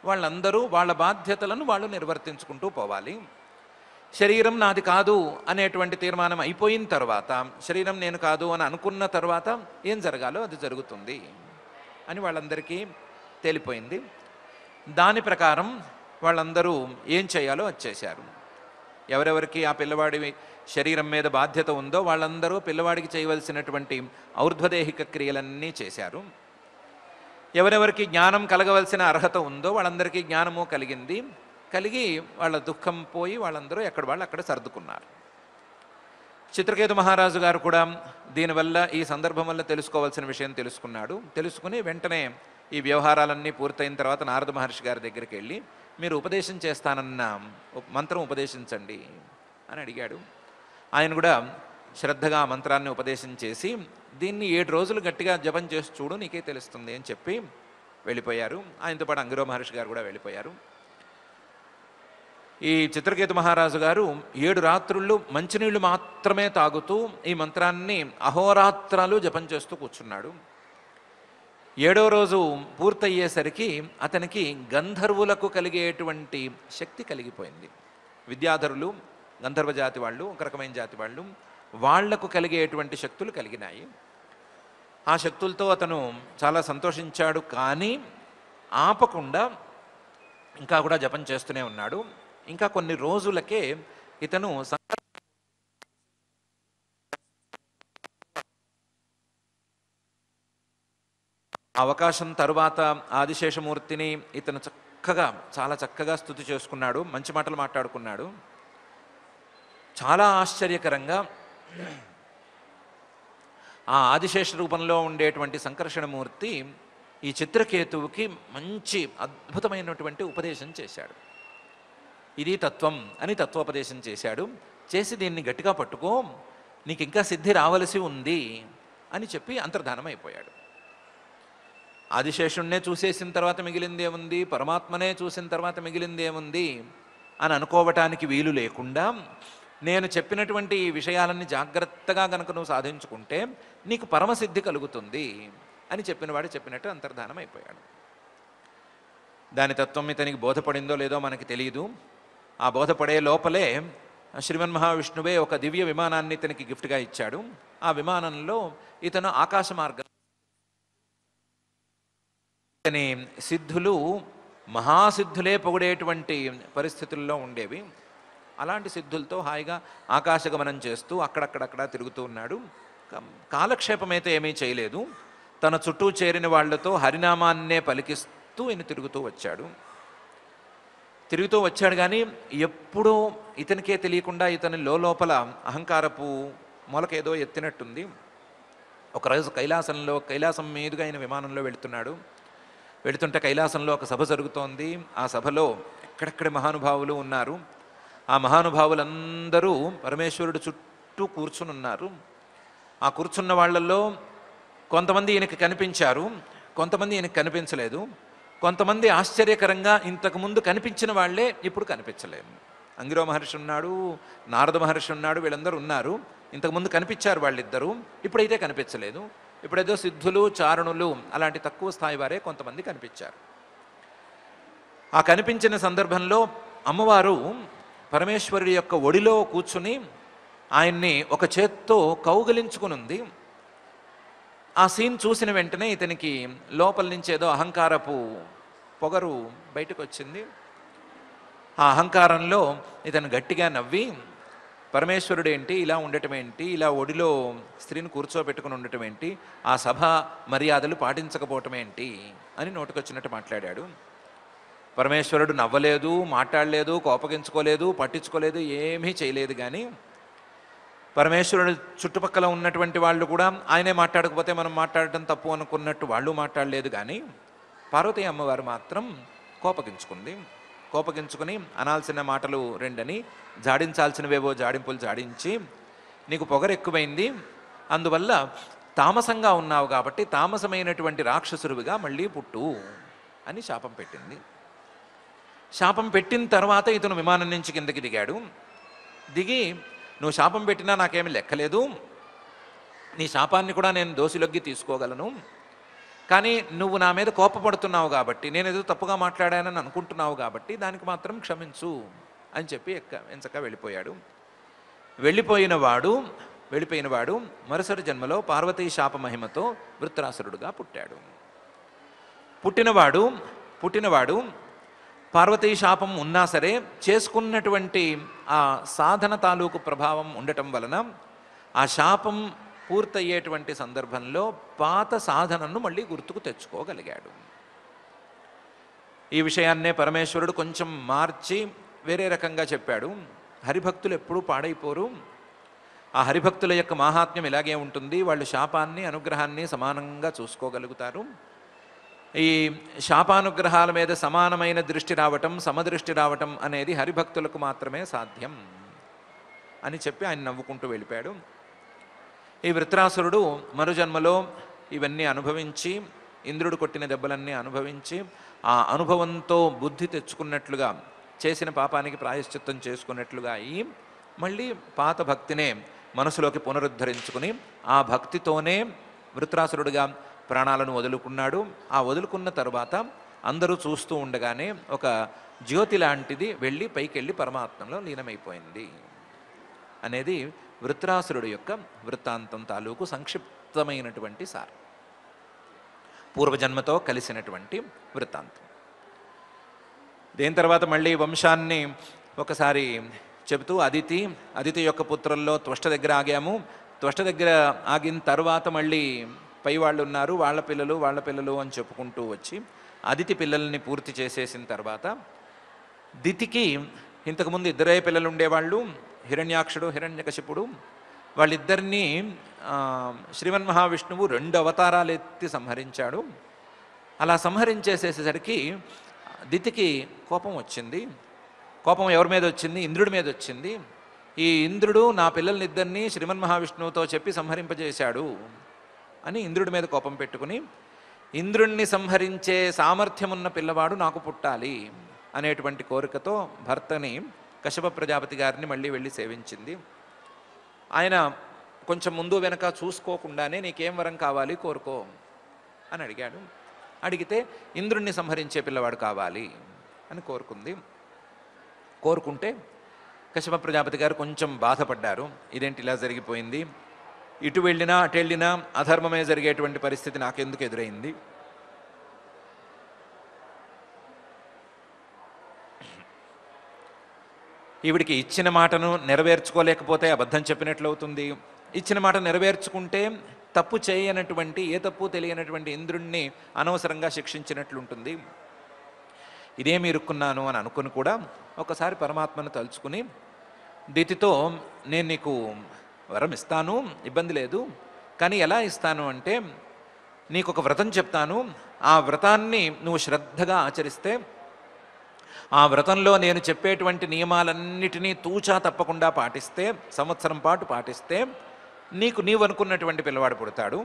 వాళ్ళందరూ వాళ్ళ బాధ్యతలను వాళ్ళు నిర్వర్తించుకుంటూ పోవాలి. శరీరం నాది కాదు అనేటువంటి తీర్మానం అయిపోయిన తర్వాత, శరీరం నేను కాదు అని అనుకున్న తర్వాత ఏం జరగాలో అది జరుగుతుంది అని వాళ్ళందరికీ తేలిపోయింది. దాని ప్రకారం వాళ్ళందరూ ఏం చేయాలో అది చేశారు. ఎవరెవరికి ఆ పిల్లవాడి శరీరం మీద బాధ్యత ఉందో వాళ్ళందరూ పిల్లవాడికి చేయవలసినటువంటి ఔర్ధ్వదేహిక క్రియలన్నీ చేశారు. ఎవరెవరికి జ్ఞానం కలగవలసిన అర్హత ఉందో వాళ్ళందరికీ జ్ఞానము కలిగి వాళ్ళ దుఃఖం పోయి వాళ్ళందరూ ఎక్కడ వాళ్ళు అక్కడ సర్దుకున్నారు. చిత్రకేతు మహారాజు గారు కూడా దీనివల్ల, ఈ సందర్భం వల్ల తెలుసుకోవాల్సిన విషయం తెలుసుకుని వెంటనే ఈ వ్యవహారాలన్నీ పూర్తయిన తర్వాత నారద మహర్షి గారి దగ్గరికి వెళ్ళి, మీరు ఉపదేశం చేస్తానన్న మంత్రం ఉపదేశించండి అని అడిగాడు. ఆయన కూడా శ్రద్ధగా ఆ మంత్రాన్ని ఉపదేశం చేసి, దీన్ని 7 రోజులు గట్టిగా జపం చేసి చూడు, నీకే తెలుస్తుంది అని చెప్పి వెళ్ళిపోయారు. ఆయనతో పాటు అంగిరో మహర్షి గారు కూడా వెళ్ళిపోయారు. ఈ చిత్రకేతు మహారాజు గారు 7 రాత్రుళ్ళు మంచినీళ్లు మాత్రమే తాగుతూ ఈ మంత్రాన్ని అహోరాత్రాలు జపం చేస్తూ కూర్చున్నాడు. 7వ రోజు పూర్తయ్యేసరికి అతనికి గంధర్వులకు కలిగేటువంటి శక్తి కలిగిపోయింది. విద్యాధరులు గంధర్వ జాతి వాళ్ళు, ఒక రకమైన జాతి వాళ్ళు, వాళ్లకు కలిగేటువంటి శక్తులు కలిగినాయి. ఆ శక్తులతో అతను చాలా సంతోషించాడు. కానీ ఆపకుండా ఇంకా కూడా జపం చేస్తూనే ఉన్నాడు. ఇంకా కొన్ని రోజులకే ఇతను అవకాశం తరువాత ఆదిశేషమూర్తిని ఇతను చాలా చక్కగా స్తుతి చేసుకున్నాడు, మంచి మాటలు మాట్లాడుకున్నాడు. చాలా ఆశ్చర్యకరంగా ఆ ఆదిశేష రూపంలో ఉండేటువంటి సంకర్షణమూర్తి ఈ చిత్రకేతువుకి మంచి అద్భుతమైనటువంటి ఉపదేశం చేశాడు. ఇది తత్వం అని తత్వోపదేశం చేశాడు. చేసి దీన్ని గట్టిగా పట్టుకో, నీకు ఇంకా సిద్ధి రావలసి ఉంది అని చెప్పి అంతర్ధానం అయిపోయాడు. ఆదిశేషుణ్ణే చూసేసిన తర్వాత మిగిలిందేముంది, పరమాత్మనే చూసిన తర్వాత మిగిలిందేముంది అని అనుకోవటానికి వీలు లేకుండా, నేను చెప్పినటువంటి ఈ విషయాలన్నీ జాగ్రత్తగా గనుక నువ్వు సాధించుకుంటే నీకు పరమసిద్ధి కలుగుతుంది అని చెప్పినవాడు చెప్పినట్టు అంతర్ధానం అయిపోయాడు. దాని తత్వం ఇతనికి బోధపడిందో లేదో మనకి తెలియదు. ఆ బోధపడే లోపలే శ్రీమన్మహావిష్ణువే ఒక దివ్య విమానాన్ని ఇతనికి గిఫ్ట్గా ఇచ్చాడు. ఆ విమానంలో ఇతను ఆకాశ మార్గం, ఇతని సిద్ధులు మహాసిద్ధులే పొగిడేటువంటి పరిస్థితుల్లో ఉండేవి. అలాంటి సిద్ధులతో హాయిగా ఆకాశగమనం చేస్తూ అక్కడక్కడక్కడ తిరుగుతూ ఉన్నాడు. కాలక్షేపం అయితే ఏమీ చేయలేదు. తన చుట్టూ చేరిన వాళ్లతో హరినామాన్నే పలికిస్తూ ఈయన తిరుగుతూ వచ్చాడు. కానీ ఎప్పుడూ ఇతనికే తెలియకుండా ఇతని లోపల అహంకారపు మొలకేదో ఎత్తినట్టుంది. ఒకరోజు కైలాసం మీదుగా ఆయన విమానంలో వెళుతుంటే కైలాసంలో ఒక సభ జరుగుతోంది. ఆ సభలో ఎక్కడెక్కడ మహానుభావులు ఉన్నారు. ఆ మహానుభావులందరూ పరమేశ్వరుడు చుట్టూ కూర్చుని ఉన్నారు. ఆ కూర్చున్న వాళ్ళల్లో కొంతమంది ఈయనకి కనిపించారు, కొంతమంది ఈయనకి కనిపించలేదు. కొంతమంది ఆశ్చర్యకరంగా ఇంతకుముందు కనిపించిన వాళ్లే ఇప్పుడు కనిపించలేదు. అంగిరో మహర్షి ఉన్నాడు, నారద మహర్షి ఉన్నాడు, వీళ్ళందరూ ఉన్నారు. ఇంతకుముందు కనిపించారు వాళ్ళిద్దరూ, ఇప్పుడైతే కనిపించలేదు. ఇప్పుడేదో సిద్ధులు, చారణులు అలాంటి తక్కువ స్థాయి వారే కొంతమంది కనిపించారు. ఆ కనిపించిన సందర్భంలో అమ్మవారు పరమేశ్వరుడి యొక్క ఒడిలో కూర్చుని ఆయన్ని ఒక చేత్తో కౌగిలించుకునుంది. ఆ సీన్ చూసిన వెంటనే ఇతనికి లోపల నుంచి ఏదో అహంకారపు పొగరు బయటకు వచ్చింది. ఆ అహంకారంలో ఇతను గట్టిగా నవ్వి, పరమేశ్వరుడు ఏంటి, ఇలా ఉండటం ఏంటి, ఇలా ఒడిలో స్త్రీని కూర్చోబెట్టుకుని ఉండటం ఏంటి, ఆ సభ మర్యాదలు పాటించకపోవటం ఏంటి అని నోటికొచ్చినట్టు మాట్లాడాడు. పరమేశ్వరుడు నవ్వలేదు, మాట్లాడలేదు, కోపగించుకోలేదు, పట్టించుకోలేదు, ఏమీ చేయలేదు. కానీ పరమేశ్వరుడు చుట్టుపక్కల ఉన్నటువంటి వాళ్ళు కూడా ఆయనే మాట్లాడకపోతే మనం మాట్లాడటం తప్పు అనుకున్నట్టు వాళ్ళు మాట్లాడలేదు. కానీ పార్వతీ అమ్మవారు మాత్రం కోపగించుకుంది. కోపగించుకుని అనాల్సిన మాటలు రెండని, జాడించాల్సినవేవో జాడింపులు జాడించి, నీకు పొగరు ఎక్కువైంది, అందువల్ల తామసంగా ఉన్నావు కాబట్టి తామసమైనటువంటి రాక్షసురువిగా మళ్ళీ పుట్టు అని శాపం పెట్టింది. శాపం పెట్టిన తర్వాత ఇతను విమానం నుంచి కిందకి దిగాడు. దిగి, నువ్వు శాపం పెట్టినా నాకేమీ లెక్కలేదు, నీ శాపాన్ని కూడా నేను దోషిలొగ్గి తీసుకోగలను, కానీ నువ్వు నా మీద కోపపడుతున్నావు కాబట్టి, నేను ఏదో తప్పుగా మాట్లాడానని అనుకుంటున్నావు కాబట్టి దానికి మాత్రం క్షమించు అని చెప్పి ఎంచక్కా వెళ్ళిపోయాడు. వెళ్ళిపోయినవాడు మరుసటి జన్మలో పార్వతీ శాప మహిమతో వృత్రాసురుడుగా పుట్టాడు. పుట్టినవాడు పార్వతీ శాపం ఉన్నా సరే చేసుకున్నటువంటి ఆ సాధన తాలూకు ప్రభావం ఉండటం వలన ఆ శాపం పూర్తయ్యేటువంటి సందర్భంలో పాత సాధనను మళ్ళీ గుర్తుకు తెచ్చుకోగలిగాడు. ఈ విషయాన్నే పరమేశ్వరుడు కొంచెం మార్చి వేరే రకంగా చెప్పాడు. హరిభక్తులు ఎప్పుడూ పాడైపోరు, ఆ హరిభక్తుల యొక్క మాహాత్మ్యం ఇలాగే ఉంటుంది, వాళ్ళు శాపాన్ని అనుగ్రహాన్ని సమానంగా చూసుకోగలుగుతారు. ఈ శాపానుగ్రహాల మీద సమానమైన దృష్టి రావటం, సమదృష్టి రావటం అనేది హరిభక్తులకు మాత్రమే సాధ్యం అని చెప్పి ఆయన నవ్వుకుంటూ వెళ్ళిపోయాడు. ఈ వృత్రాసురుడు మరుజన్మలో ఇవన్నీ అనుభవించి, ఇంద్రుడు కొట్టిన దెబ్బలన్నీ అనుభవించి, ఆ అనుభవంతో బుద్ధి తెచ్చుకున్నట్లుగా, చేసిన పాపానికి ప్రాయశ్చిత్తం చేసుకున్నట్లుగా అయ్యి మళ్ళీ పాత భక్తినే మనసులోకి పునరుద్ధరించుకుని ఆ భక్తితోనే వృత్రాసురుడిగా ప్రాణాలను వదులుకున్నాడు. ఆ వదులుకున్న తరువాత అందరూ చూస్తూ ఉండగానే ఒక జ్యోతి లాంటిది వెళ్ళి పైకెళ్ళి పరమాత్మలో లీనమైపోయింది అనేది వృత్రాసురుడు యొక్క వృత్తాంతం తాలూకు సంక్షిప్తమైనటువంటి సార్, పూర్వజన్మతో కలిసినటువంటి వృత్తాంతం. దీని తర్వాత మళ్ళీ వంశాన్ని ఒకసారి చెబుతూ అదితి యొక్క పుత్రుల్లో త్వష్ట దగ్గర ఆగాము. త్వష్ట దగ్గర ఆగిన తర్వాత మళ్ళీ పై వాళ్ళు ఉన్నారు, వాళ్ళ పిల్లలు అని చెప్పుకుంటూ వచ్చి అదితి పిల్లల్ని పూర్తి చేసేసిన తర్వాత దితికి ఇంతకుముందు ఇద్దరే పిల్లలు ఉండేవాళ్ళు, హిరణ్యాక్షుడు, హిరణ్యకశిపుడు. వాళ్ళిద్దరినీ శ్రీమన్మహావిష్ణువు 2 అవతారాలు ఎత్తి సంహరించాడు. అలా సంహరించేసేసరికి దితికి కోపం వచ్చింది. కోపం ఎవరి మీద వచ్చింది? ఇంద్రుడి మీద వచ్చింది. ఈ ఇంద్రుడు నా పిల్లల్నిద్దరినీ శ్రీమన్మహావిష్ణువుతో చెప్పి సంహరింపజేశాడు అని ఇంద్రుడి మీద కోపం పెట్టుకుని, ఇంద్రుణ్ణి సంహరించే సామర్థ్యం ఉన్న పిల్లవాడు నాకు పుట్టాలి అనేటువంటి కోరికతో భర్తని కశ్యప ప్రజాపతి గారిని మళ్ళీ వెళ్ళి సేవించింది. ఆయన కొంచెం ముందు వెనక చూసుకోకుండానే నీకేం వరం కావాలి కోరుకో అని అడిగాడు. అడిగితే ఇంద్రుణ్ణి సంహరించే పిల్లవాడు కావాలి అని కోరుకుంటే కశ్యప ప్రజాపతి గారు కొంచెం బాధపడ్డారు. ఇదేంటి ఇలా జరిగిపోయింది, ఇటు వెళ్ళినా అటు వెళ్ళినా అధర్మమే జరిగేటువంటి పరిస్థితి నాకెందుకు ఎదురైంది, ఈవిడికి ఇచ్చిన మాటను నెరవేర్చుకోలేకపోతే అబద్ధం చెప్పినట్లు అవుతుంది, ఇచ్చిన మాట నెరవేర్చుకుంటే తప్పు చేయనటువంటి, ఏ తప్పు తెలియనటువంటి ఇంద్రుణ్ణి అనవసరంగా శిక్షించినట్లుంటుంది, ఇదేమి ఇరుక్కున్నాను అని అనుకుని కూడా ఒకసారి పరమాత్మను తలుచుకుని, దితితో నేను నీకు వరం ఇస్తాను, ఇబ్బంది లేదు, కానీ ఎలా ఇస్తాను అంటే నీకు ఒక వ్రతం చెప్తాను, ఆ వ్రతాన్ని నువ్వు శ్రద్ధగా ఆచరిస్తే, ఆ వ్రతంలో నేను చెప్పేటువంటి నియమాలన్నిటినీ తూచా తప్పకుండా పాటిస్తే, సంవత్సరం పాటు పాటిస్తే నీవు అనుకున్నటువంటి పిల్లవాడు పుడతాడు,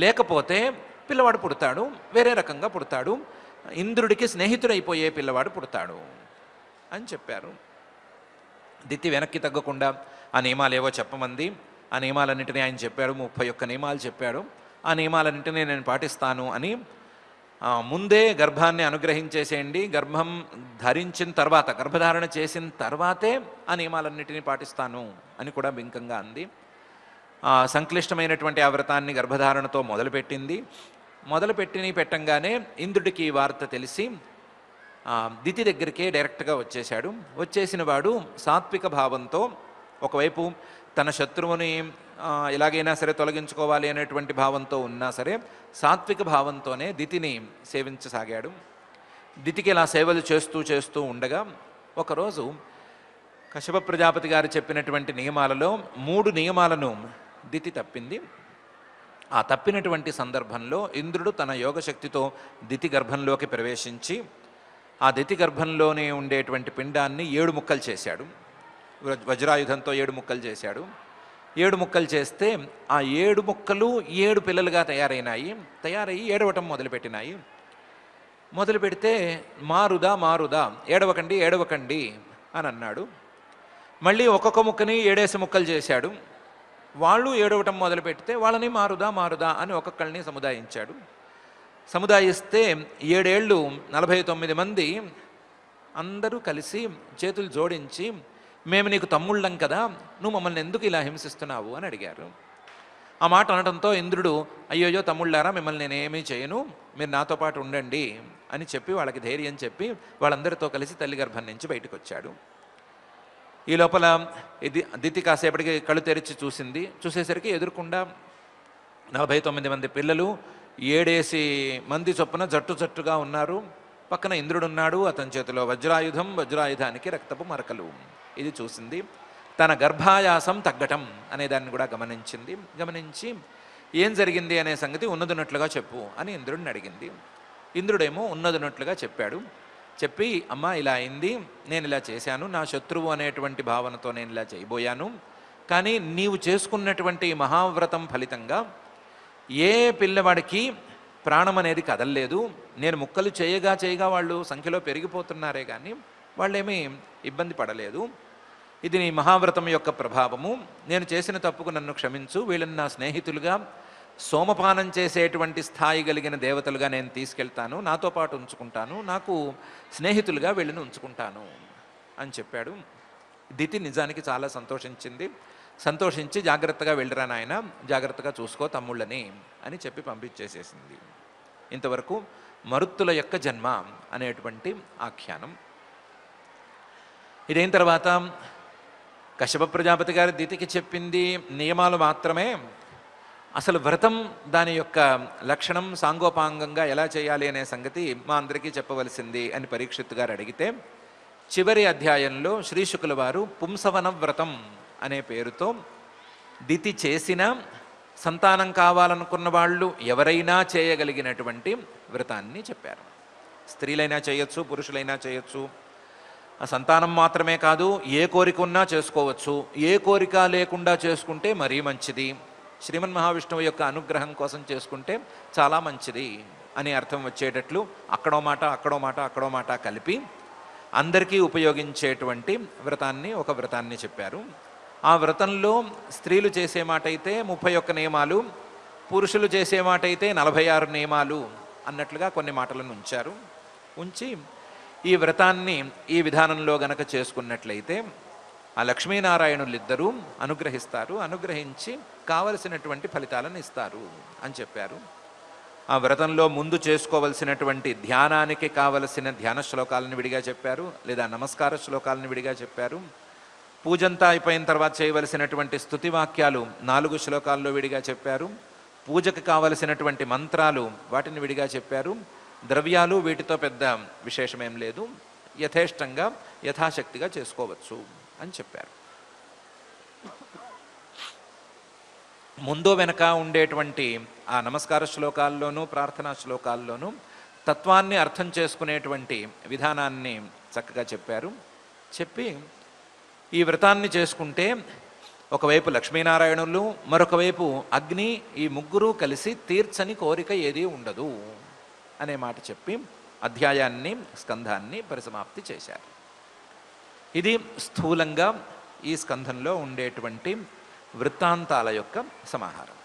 లేకపోతే పిల్లవాడు పుడతాడు వేరే రకంగా పుడతాడు, ఇంద్రుడికి స్నేహితుడైపోయే పిల్లవాడు పుడతాడు అని చెప్పారు. దితి వెనక్కి తగ్గకుండా ఆ నియమాలు ఏవో చెప్పమంది. ఆ నియమాలన్నింటినీ ఆయన చెప్పాడు. 31 నియమాలు చెప్పాడు. ఆ నియమాలన్నింటినీ నేను పాటిస్తాను అని ముందే గర్భాన్ని అనుగ్రహించేసేయండి, గర్భం ధరించిన తర్వాత, గర్భధారణ చేసిన తర్వాతే ఆ నియమాలన్నింటినీ పాటిస్తాను అని కూడా బింకంగా అంది. సంక్లిష్టమైనటువంటి ఆ వ్రతాన్ని గర్భధారణతో మొదలుపెట్టింది. పెట్టంగానే ఇంద్రుడికి ఈ వార్త తెలిసి దితి దగ్గరికే డైరెక్ట్గా వచ్చేశాడు. వచ్చేసిన వాడు సాత్విక భావంతో ఒకవైపు తన శత్రువుని ఎలాగైనా సరే తొలగించుకోవాలి అనేటువంటి భావంతో ఉన్నా సరే సాత్విక భావంతోనే దితిని సేవించసాగాడు. దితికి ఇలా సేవలు చేస్తూ చేస్తూ ఉండగా ఒకరోజు కశ్యప ప్రజాపతి గారు చెప్పినటువంటి నియమాలలో 3 నియమాలను దితి తప్పింది. ఆ తప్పినటువంటి సందర్భంలో ఇంద్రుడు తన యోగశక్తితో దితి గర్భంలోకి ప్రవేశించి ఆ దితి గర్భంలోనే ఉండేటువంటి పిండాన్ని 7 ముక్కలు చేశాడు. వజ్రాయుధంతో 7 ముక్కలు చేశాడు. 7 ముక్కలు చేస్తే ఆ 7 ముక్కలు 7 పిల్లలుగా తయారయ్యి ఏడవటం మొదలుపెట్టినాయి. మొదలు పెడితే మారుదా మారుదా ఏడవకండి ఏడవకండి అని అన్నాడు. మళ్ళీ ఒక్కొక్క ముక్కని 7 ముక్కలు చేశాడు. వాళ్ళు ఏడవటం మొదలు పెడితే వాళ్ళని మారుదా మారుదా అని ఒక్కొక్కరిని సముదాయించాడు. సముదాయిస్తే 7 ఏళ్ళు 49 మంది అందరూ కలిసి చేతులు జోడించి మేము నీకు తమ్ముళ్ళం కదా, నువ్వు మమ్మల్ని ఎందుకు ఇలా హింసిస్తున్నావు అని అడిగారు. ఆ మాట అనడంతో ఇంద్రుడు అయ్యోయ్యో తమ్ముళ్ళారా, మిమ్మల్ని నేనేమీ చేయను, మీరు నాతో పాటు ఉండండి అని చెప్పి వాళ్ళకి ధైర్యం చెప్పి వాళ్ళందరితో కలిసి తల్లి గర్భం నుంచి బయటకు వచ్చాడు. ఈ లోపల దితి కాసేపటికి కళ్ళు తెరిచి చూసేసరికి ఎదురుకుండా 49 మంది పిల్లలు 7 మంది చొప్పున జట్టుగా ఉన్నారు. పక్కన ఇంద్రుడున్నాడు, అతని చేతిలో వజ్రాయుధం, వజ్రాయుధానికి రక్తపు మరకలు. ఇది చూసింది. తన గర్భాయాసం తగ్గటం అనే దాన్ని కూడా గమనించి ఏం జరిగింది అనే సంగతి ఉన్నదున్నట్లుగా చెప్పు అని ఇంద్రుడిని అడిగింది. ఇంద్రుడేమో ఉన్నదున్నట్లుగా చెప్పాడు. చెప్పి అమ్మ ఇలా అయింది, నేను ఇలా చేశాను, నా శత్రువు అనేటువంటి భావనతో నేను ఇలా చేయబోయాను, కానీ నీవు చేసుకున్నటువంటి మహావ్రతం ఫలితంగా ఏ పిల్లవాడికి ప్రాణం అనేది కదలలేదు. నేను ముక్కలు చేయగా వాళ్ళు సంఖ్యలో పెరిగిపోతున్నారే కానీ వాళ్ళేమీ ఇబ్బంది పడలేదు. ఇది నీ మహావ్రతం యొక్క ప్రభావము. నేను చేసిన తప్పుకు నన్ను క్షమించు, వీళ్ళని నా స్నేహితులుగా సోమపానం చేసేటువంటి స్థాయి కలిగిన దేవతలుగా నేను తీసుకెళ్తాను, నాతో పాటు ఉంచుకుంటాను, నాకు స్నేహితులుగా వీళ్ళని ఉంచుకుంటాను అని చెప్పాడు. దితి నిజానికి చాలా సంతోషించి జాగ్రత్తగా వెళ్ళిరా నాయన, జాగ్రత్తగా చూసుకో తమ్ముళ్ళని అని చెప్పి పంపించేసేసింది. ఇంతవరకు మరుత్తుల యొక్క జన్మ అనేటువంటి ఆఖ్యానం. ఇదైన తర్వాత కశ్యప ప్రజాపతి గారి దితికి చెప్పింది నియమాలు మాత్రమే. అసలు వ్రతం దాని యొక్క లక్షణం సాంగోపాంగంగా ఎలా చేయాలి అనే సంగతి మా అందరికీ చెప్పవలసింది అని పరీక్షిత్ గారు అడిగితే చివరి అధ్యాయంలో శ్రీశుకుల వారు పుంసవన వ్రతం అనే పేరుతో దితి చేసిన సంతానం కావాలనుకున్న వాళ్ళు ఎవరైనా చేయగలిగినటువంటి వ్రతాన్ని చెప్పారు. స్త్రీలైనా చేయొచ్చు, పురుషులైనా చేయొచ్చు. ఆ సంతానం మాత్రమే కాదు, ఏ కోరిక ఉన్నా చేసుకోవచ్చు. ఏ కోరిక లేకుండా చేసుకుంటే మరీ మంచిది. శ్రీమన్ మహావిష్ణువు యొక్క అనుగ్రహం కోసం చేసుకుంటే చాలా మంచిది అని అర్థం వచ్చేటట్లు అక్కడో మాట కలిపి అందరికీ ఉపయోగించేటువంటి ఒక వ్రతాన్ని చెప్పారు. ఆ వ్రతంలో స్త్రీలు చేసే మాట అయితే 31 నియమాలు, పురుషులు చేసే మాట అయితే 46 నియమాలు అన్నట్లుగా కొన్ని మాటలను ఉంచి ఈ వ్రతాన్ని ఈ విధానంలో గనక చేసుకున్నట్లయితే ఆ లక్ష్మీనారాయణులిద్దరూ అనుగ్రహించి కావలసినటువంటి ఫలితాలను ఇస్తారు అని చెప్పారు. ఆ వ్రతంలో ముందు చేసుకోవలసినటువంటి ధ్యానానికి కావలసిన ధ్యాన శ్లోకాలను విడిగా చెప్పారు, లేదా నమస్కార శ్లోకాలను విడిగా చెప్పారు. పూజంతా అయిపోయిన తర్వాత చేయవలసినటువంటి స్తుతి వాక్యాలు 4 శ్లోకాల్లో విడిగా చెప్పారు. పూజకు కావలసినటువంటి మంత్రాలు వాటిని విడిగా చెప్పారు. ద్రవ్యాలు వీటితో పెద్ద విశేషమేం లేదు, యథేష్టంగా యథాశక్తిగా చేసుకోవచ్చు అని చెప్పారు. ముందో వెనక ఉండేటువంటి ఆ నమస్కార శ్లోకాల్లోనూ ప్రార్థనా శ్లోకాల్లోనూ తత్వాన్ని అర్థం చేసుకునేటువంటి విధానాన్ని చక్కగా చెప్పారు. చెప్పి ఈ వ్రతాన్ని చేసుకుంటే ఒకవైపు లక్ష్మీనారాయణులు, మరొక వైపు అగ్ని, ఈ ముగ్గురు కలిసి తీర్చని కోరిక ఏదీ ఉండదు అనే మాట చెప్పి అధ్యాయాన్ని, స్కంధాన్ని పరిసమాప్తి చేశారు. ఇది స్థూలంగా ఈ స్కంధంలో ఉండేటువంటి వృత్తాంతాల యొక్క సమాహారం.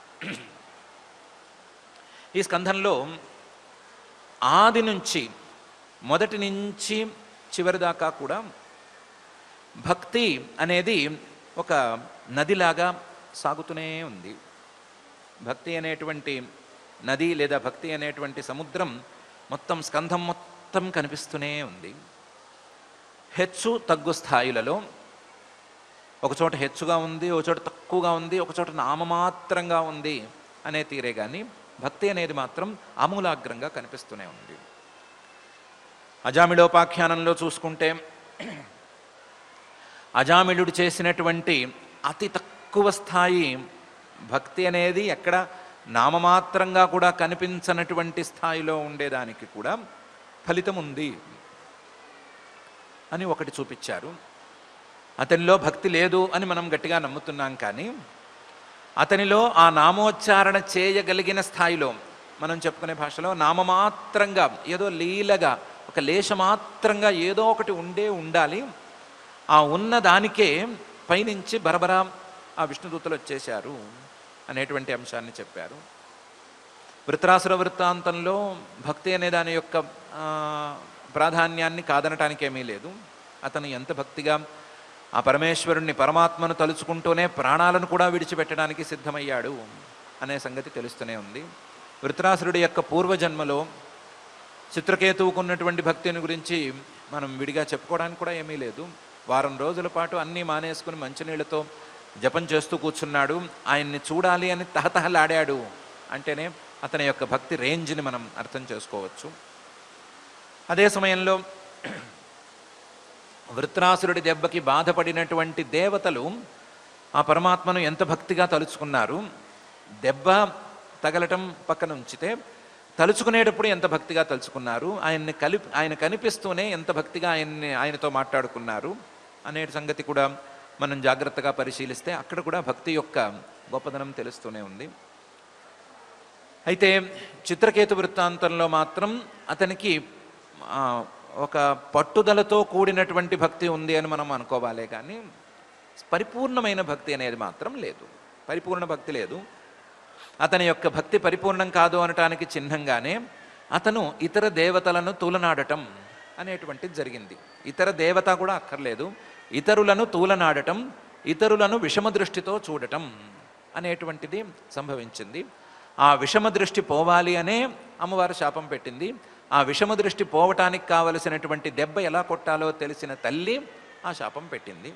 ఈ స్కంధంలో ఆది నుంచి మొదటి నుంచి చివరి దాకా కూడా భక్తి అనేది ఒక నదిలాగా సాగుతూనే ఉంది. భక్తి అనేటువంటి నది లేదా భక్తి అనేటువంటి సముద్రం మొత్తం స్కంధం మొత్తం కనిపిస్తూనే ఉంది. హెచ్చు తగ్గు స్థాయిలలో ఒకచోట హెచ్చుగా ఉంది, ఒకచోట తక్కువగా ఉంది, ఒకచోట నామమాత్రంగా ఉంది అనే తీరే కానీ భక్తి అనేది మాత్రం ఆమూలాగ్రంగా కనిపిస్తూనే ఉంది. అజామిళోపాఖ్యానంలో చూసుకుంటే అజామిళుడు చేసినటువంటి అతి తక్కువ స్థాయి భక్తి అనేది ఎక్కడ నామమాత్రంగా కూడా కనిపించనటువంటి స్థాయిలో ఉండేదానికి కూడా ఫలితం ఉంది అని ఒకటి చూపించారు. అతనిలో భక్తి లేదు అని మనం గట్టిగా నమ్ముతున్నాం, కానీ అతనిలో ఆ నామోచ్చారణ చేయగలిగిన స్థాయిలో మనం చెప్పుకునే భాషలో నామమాత్రంగా ఏదో లీలగా ఒక లేశమాత్రంగా ఏదో ఒకటి ఉండాలి. ఆ ఉన్న దానికే పైనుంచి బరబరా ఆ విష్ణుదూతలు వచ్చేశారు అనేటువంటి అంశాన్ని చెప్పారు. వృత్రాసుర వృత్తాంతంలో భక్తి అనే దాని యొక్క ప్రాధాన్యాన్ని కాదనటానికి ఏమీ లేదు. అతను ఎంత భక్తిగా ఆ పరమేశ్వరుణ్ణి పరమాత్మను తలుచుకుంటూనే ప్రాణాలను కూడా విడిచిపెట్టడానికి సిద్ధమయ్యాడు అనే సంగతి తెలుస్తూనే ఉంది. వృత్రాసురుడి యొక్క పూర్వజన్మలో చిత్రకేతువుకు ఉన్నటువంటి భక్తిని గురించి మనం విడిగా చెప్పుకోవడానికి కూడా ఏమీ లేదు. వారం రోజుల పాటు అన్నీ మానేసుకుని మంచినీళ్ళతో జపం చేస్తూ కూర్చున్నాడు. ఆయన్ని చూడాలి అని తహతహలాడాడు అంటేనే అతని యొక్క భక్తి రేంజ్ని మనం అర్థం చేసుకోవచ్చు. అదే సమయంలో వృత్రాసురుడి దెబ్బకి బాధపడినటువంటి దేవతలు ఆ పరమాత్మను ఎంత భక్తిగా తలుచుకున్నారు. దెబ్బ తగలటం పక్కన ఉంచితే తలుచుకునేటప్పుడు ఎంత భక్తిగా తలుచుకున్నారు, ఆయన కనిపిస్తూనే ఎంత భక్తిగా ఆయనతో మాట్లాడుకున్నారు అనే సంగతి కూడా మనం జాగ్రత్తగా పరిశీలిస్తే అక్కడ కూడా భక్తి యొక్క గొప్పదనం తెలుస్తూనే ఉంది. అయితే చిత్రకేతు వృత్తాంతంలో మాత్రం అతనికి ఒక పట్టుదలతో కూడినటువంటి భక్తి ఉంది అని మనం అనుకోవాలే, కానీ పరిపూర్ణమైన భక్తి అనేది మాత్రం లేదు. పరిపూర్ణ భక్తి లేదు. అతని యొక్క భక్తి పరిపూర్ణం కాదు అనటానికి చిహ్నంగానే అతను ఇతర దేవతలను తూలనాడటం అనేటువంటిది జరిగింది. ఇతర దేవత కూడా అక్కర్లేదు, ఇతరులను తూలనాడటం, ఇతరులను విషమ దృష్టితో చూడటం అనేటువంటిది సంభవించింది. ఆ విషమ దృష్టి పోవాలి అనే అమ్మవారు శాపం పెట్టింది. ఆ విషమ దృష్టి పోవటానికి కావలసినటువంటి దెబ్బ ఎలా కొట్టాలో తెలిసిన తల్లి ఆ శాపం పెట్టింది.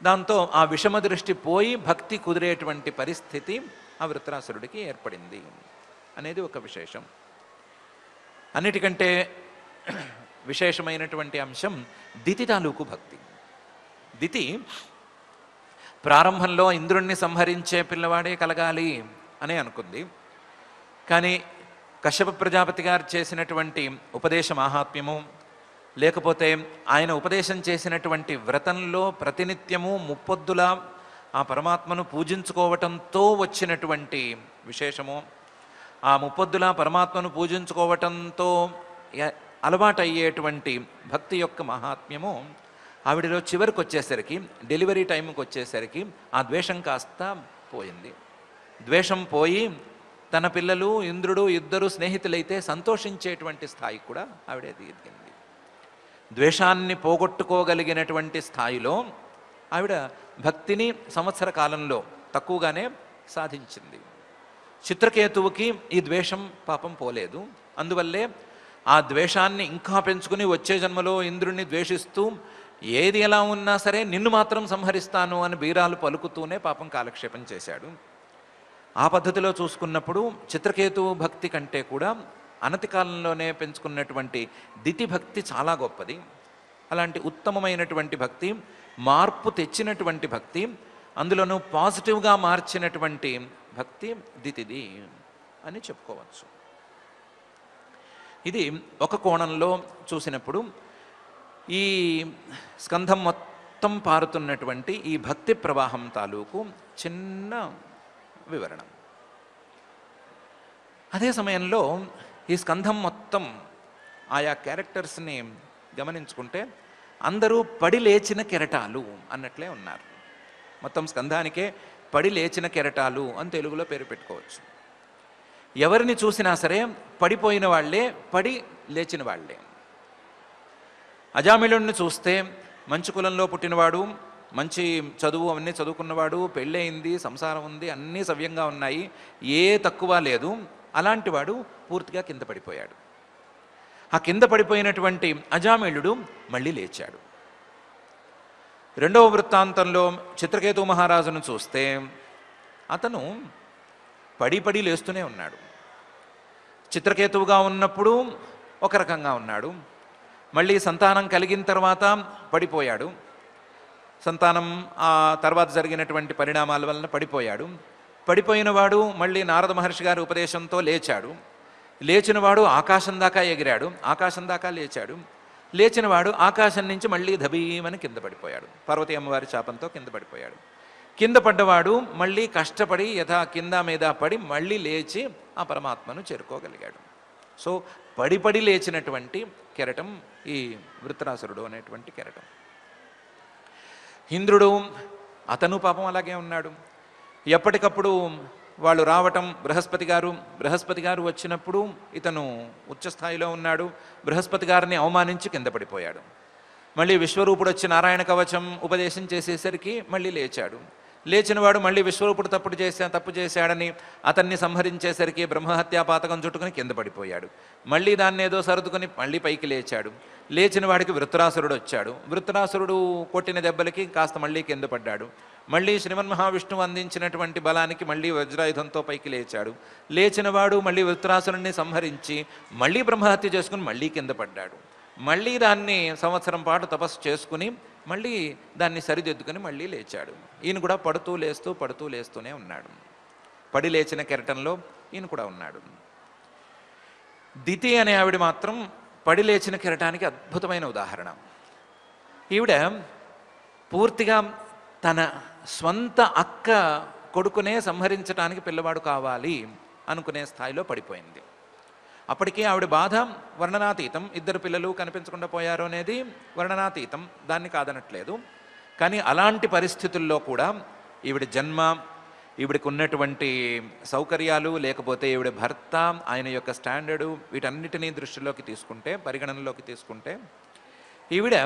దాంతో ఆ విషమ దృష్టి పోయి భక్తి కుదిరేటువంటి పరిస్థితి ఆ వృత్రాసురుడికి ఏర్పడింది అనేది ఒక విశేషం. అన్నిటికంటే విశేషమైనటువంటి అంశం దితి తాలూకు భక్తి. దితి ప్రారంభంలో ఇంద్రుణ్ణి సంహరించే పిల్లవాడే కలగాలి అని అనుకుంది. కానీ కశ్యప ప్రజాపతి గారు చేసినటువంటి ఉపదేశ మాహాత్మ్యము, లేకపోతే ఆయన ఉపదేశం చేసినటువంటి వ్రతంలో ప్రతినిత్యము ముప్పొద్దులా ఆ పరమాత్మను పూజించుకోవటంతో వచ్చినటువంటి విశేషము, ఆ ముప్పొద్దులా పరమాత్మను పూజించుకోవటంతో అలవాటయ్యేటువంటి భక్తి యొక్క మహాత్మ్యము ఆవిడలో చివరికి వచ్చేసరికి, డెలివరీ టైంకి వచ్చేసరికి ఆ ద్వేషం కాస్త పోయింది. ద్వేషం పోయి తన పిల్లలు ఇంద్రుడు ఇద్దరు స్నేహితులైతే సంతోషించేటువంటి స్థాయి కూడా ఆవిడ ఎదిగింది. ద్వేషాన్ని పోగొట్టుకోగలిగినటువంటి స్థాయిలో ఆవిడ భక్తిని సంవత్సర కాలంలో తక్కువగానే సాధించింది. చిత్రకేతువుకి ఈ ద్వేషం పాపం పోలేదు. అందువల్లే ఆ ద్వేషాన్ని ఇంకా పెంచుకుని వచ్చే జన్మలో ఇంద్రుణ్ణి ద్వేషిస్తూ ఏది ఎలా ఉన్నా సరే నిన్ను మాత్రం సంహరిస్తాను అని బీరాలు పలుకుతూనే పాపం కాలక్షేపం చేశాడు. ఆ పద్ధతిలో చూసుకున్నప్పుడు చిత్రకేతువు భక్తి కంటే కూడా అనతి కాలంలోనే పెంచుకున్నటువంటి దితి భక్తి చాలా గొప్పది. అలాంటి ఉత్తమమైనటువంటి భక్తి, మార్పు తెచ్చినటువంటి భక్తి, అందులోనూ పాజిటివ్గా మార్చినటువంటి భక్తి దితిది అని చెప్పుకోవచ్చు. ఇది ఒక కోణంలో చూసినప్పుడు ఈ స్కంధం మొత్తం పారుతున్నటువంటి ఈ భక్తి ప్రవాహం తాలూకు చిన్న వివరణ. అదే సమయంలో ఈ స్కంధం మొత్తం ఆయా క్యారెక్టర్స్ని గమనించుకుంటే అందరూ పడి లేచిన కెరటాలు అన్నట్లే ఉన్నారు. మొత్తం స్కంధానికే పడి లేచిన కెరటాలు అని తెలుగులో పేరు పెట్టుకోవచ్చు. ఎవరిని చూసినా సరే పడిపోయిన వాళ్ళే, పడి లేచిన వాళ్ళే. అజామిళుణ్ణి చూస్తే మంచి కులంలో పుట్టినవాడు, మంచి చదువు అవన్నీ చదువుకున్నవాడు, పెళ్ళయింది, సంసారం ఉంది, అన్నీ సవ్యంగా ఉన్నాయి, ఏ తక్కువ లేదు. అలాంటి వాడు పూర్తిగా కింద పడిపోయాడు. ఆ కింద పడిపోయినటువంటి అజామిళుడు మళ్ళీ లేచాడు. రెండవ వృత్తాంతంలో చిత్రకేతు మహారాజును చూస్తే అతను పడి లేస్తూనే ఉన్నాడు. చిత్రకేతువుగా ఉన్నప్పుడు ఒక రకంగా ఉన్నాడు, మళ్ళీ సంతానం కలిగిన తర్వాత పడిపోయాడు. సంతానం ఆ తర్వాత జరిగినటువంటి పరిణామాల వలన పడిపోయాడు. పడిపోయినవాడు మళ్ళీ నారద మహర్షి గారి ఉపదేశంతో లేచాడు. లేచినవాడు ఆకాశం దాకా ఎగిరాడు, ఆకాశం దాకా లేచాడు. లేచినవాడు ఆకాశం నుంచి మళ్ళీ ధబీమని కింద పడిపోయాడు. పార్వతీ అమ్మవారి శాపంతో కింద పడిపోయాడు. కింద పడ్డవాడు మళ్ళీ కష్టపడి యథా కింద మీద పడి మళ్ళీ లేచి ఆ పరమాత్మను చేరుకోగలిగాడు. సో పడి లేచినటువంటి కెరటం ఈ వృత్రాసురుడు అనేటువంటి కెరటం. ఇంద్రుడు అతను పాపం అలాగే ఉన్నాడు. ఎప్పటికప్పుడు వాళ్ళు రావటం, బృహస్పతి గారు వచ్చినప్పుడు ఇతను ఉచ్చస్థాయిలో ఉన్నాడు. బృహస్పతి గారిని అవమానించి కింద పడిపోయాడు. మళ్ళీ విశ్వరూపుడు వచ్చి నారాయణ కవచం ఉపదేశం చేసేసరికి మళ్ళీ లేచాడు. లేచినవాడు మళ్ళీ విశ్వరూపుడు తప్పు చేశాడని అతన్ని సంహరించేసరికి బ్రహ్మహత్యా పాతకం చుట్టుకుని కింద పడిపోయాడు. మళ్ళీ దాన్ని ఏదో సర్దుకుని మళ్ళీ పైకి లేచాడు. లేచిన వాడికి వృత్రాసురుడు వచ్చాడు. వృత్రాసురుడు కొట్టిన దెబ్బలకి కాస్త మళ్ళీ కింద పడ్డాడు. మళ్ళీ శ్రీమన్మహావిష్ణువు అందించినటువంటి బలానికి మళ్ళీ వజ్రాయుధంతో పైకి లేచాడు. లేచినవాడు మళ్ళీ వృత్రాసురుణ్ణి సంహరించి మళ్ళీ బ్రహ్మహత్య చేసుకుని మళ్ళీ కింద పడ్డాడు. మళ్ళీ దాన్ని సంవత్సరం పాటు తపస్సు చేసుకుని మళ్ళీ దాన్ని సరిదిద్దుకుని మళ్ళీ లేచాడు. ఈయన కూడా పడుతూ లేస్తూనే ఉన్నాడు. పడి లేచిన కెరటంలో ఈయన కూడా ఉన్నాడు. దితి అనే ఆవిడ మాత్రం పడి లేచిన కెరటానికి అద్భుతమైన ఉదాహరణ. ఈవిడ పూర్తిగా తన స్వంత అక్క కొడుకునే సంహరించడానికి పిల్లవాడు కావాలి అనుకునే స్థాయిలో పడిపోయింది. అప్పటికీ ఆవిడ బాధ వర్ణనాతీతం. ఇద్దరు పిల్లలు కనిపించకుండా పోయారు అనేది వర్ణనాతీతం, దాన్ని కాదనట్లేదు. కానీ అలాంటి పరిస్థితుల్లో కూడా ఈవిడ జన్మ, ఈవిడికి ఉన్నటువంటి సౌకర్యాలు, లేకపోతే ఈవిడ భర్త, ఆయన యొక్క స్టాండర్డు, వీటన్నిటినీ పరిగణనలోకి తీసుకుంటే ఈవిడ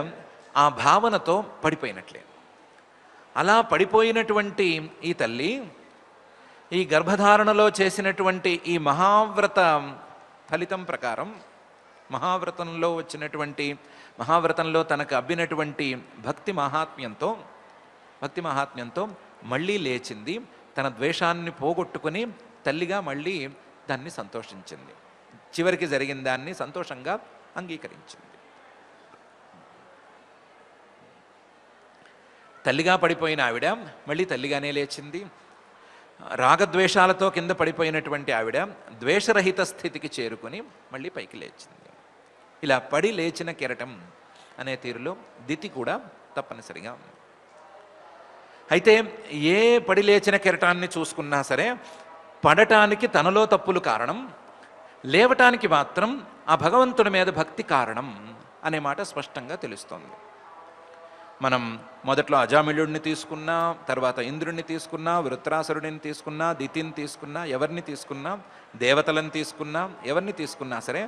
ఆ భావనతో పడిపోయినట్లే. అలా పడిపోయినటువంటి ఈ తల్లి ఈ గర్భధారణలో చేసినటువంటి ఈ మహావ్రత ఫలితం ప్రకారం మహావ్రతంలో తనకు అబ్బినటువంటి భక్తి మహాత్మ్యంతో మళ్ళీ లేచింది. తన ద్వేషాన్ని పోగొట్టుకుని తల్లిగా మళ్ళీ దాన్ని సంతోషించింది. చివరికి జరిగిన దాన్ని సంతోషంగా అంగీకరించింది. తల్లిగా పడిపోయిన ఆవిడ మళ్ళీ తల్లిగానే లేచింది. రాగద్వేషాలతో కింద పడిపోయినటువంటి ఆవిడ ద్వేషరహిత స్థితికి చేరుకుని మళ్ళీ పైకి లేచింది. ఇలా పడి లేచిన కెరటం అనే తీరులో దితి కూడా తప్పనిసరిగా ఉంది. అయితే ఏ పడి లేచిన కెరటాన్ని చూసుకున్నా సరే పడటానికి తనలో తప్పులు కారణం, లేవటానికి మాత్రం ఆ భగవంతుడి మీద భక్తి కారణం అనే మాట స్పష్టంగా తెలుస్తోంది. మనం మొదట్లో అజామిళుడిని తీసుకున్నా, తర్వాత ఇంద్రుడిని తీసుకున్నా, వృత్రాసురుడిని తీసుకున్నా, దితిని తీసుకున్నా, ఎవరిని తీసుకున్నా, దేవతలను తీసుకున్నా, ఎవరిని తీసుకున్నా సరే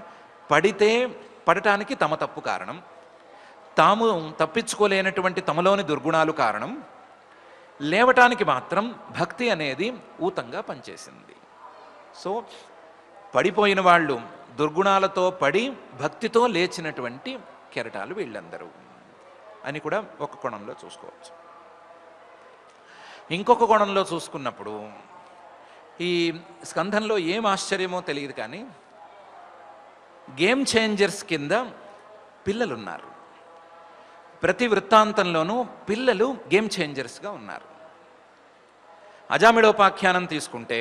పడటానికి తమ తప్పు కారణం, తాము తప్పించుకోలేనటువంటి తమలోని దుర్గుణాలు కారణం, లేవటానికి మాత్రం భక్తి అనేది ఊతంగా పనిచేసింది. సో పడిపోయిన వాళ్ళు దుర్గుణాలతో పడి భక్తితో లేచినటువంటి కెరటాలు వీళ్ళందరూ అని కూడా ఒక కోణంలో చూసుకోవచ్చు. ఇంకొక కోణంలో చూసుకున్నప్పుడు ఈ స్కంధంలో ఏం ఆశ్చర్యమో తెలియదు, కానీ గేమ్ చేంజర్స్ కింద పిల్లలున్నారు. ప్రతి వృత్తాంతంలోనూ పిల్లలు గేమ్ చేంజర్స్గా ఉన్నారు. అజామిళోపాఖ్యానం తీసుకుంటే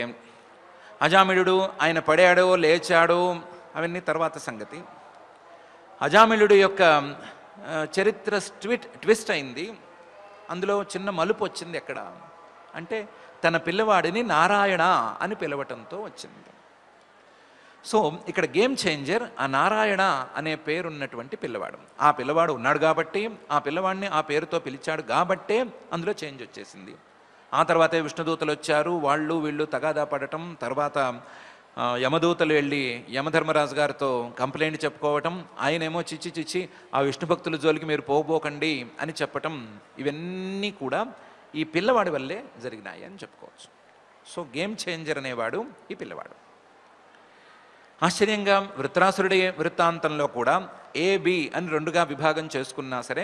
అజామిళుడు ఆయన పడాడో లేచాడో అవన్నీ తర్వాత సంగతి. అజామిళుడు యొక్క చరిత్ర ట్విస్ట్ అయింది. అందులో చిన్న మలుపు వచ్చింది. ఎక్కడ అంటే తన పిల్లవాడిని నారాయణ అని పిలవటంతో వచ్చింది. సో ఇక్కడ గేమ్ చేంజర్ ఆ నారాయణ అనే పేరున్నటువంటి పిల్లవాడు. ఆ పిల్లవాడు ఉన్నాడు కాబట్టి, ఆ పిల్లవాడిని ఆ పేరుతో పిలిచాడు కాబట్టే అందులో చేంజ్ వచ్చేసింది. ఆ తర్వాతే విష్ణుదూతలు వచ్చారు, వీళ్ళు తగాదా పడటం, తర్వాత యమదూతలు వెళ్ళి యమధర్మరాజు గారితో కంప్లైంట్ చెప్పుకోవటం, ఆయనేమో చిచ్చి ఆ విష్ణు భక్తుల జోలికి మీరు పోబోకండి అని చెప్పటం, ఇవన్నీ కూడా ఈ పిల్లవాడి వల్లే జరిగినాయి అని చెప్పుకోవచ్చు. సో గేమ్ చేంజర్ అనేవాడు ఈ పిల్లవాడు. ఆశ్చర్యంగా వృత్రాసురుడి వృత్తాంతంలో కూడా ఏ బి అని రెండుగా విభాగం చేసుకున్నా సరే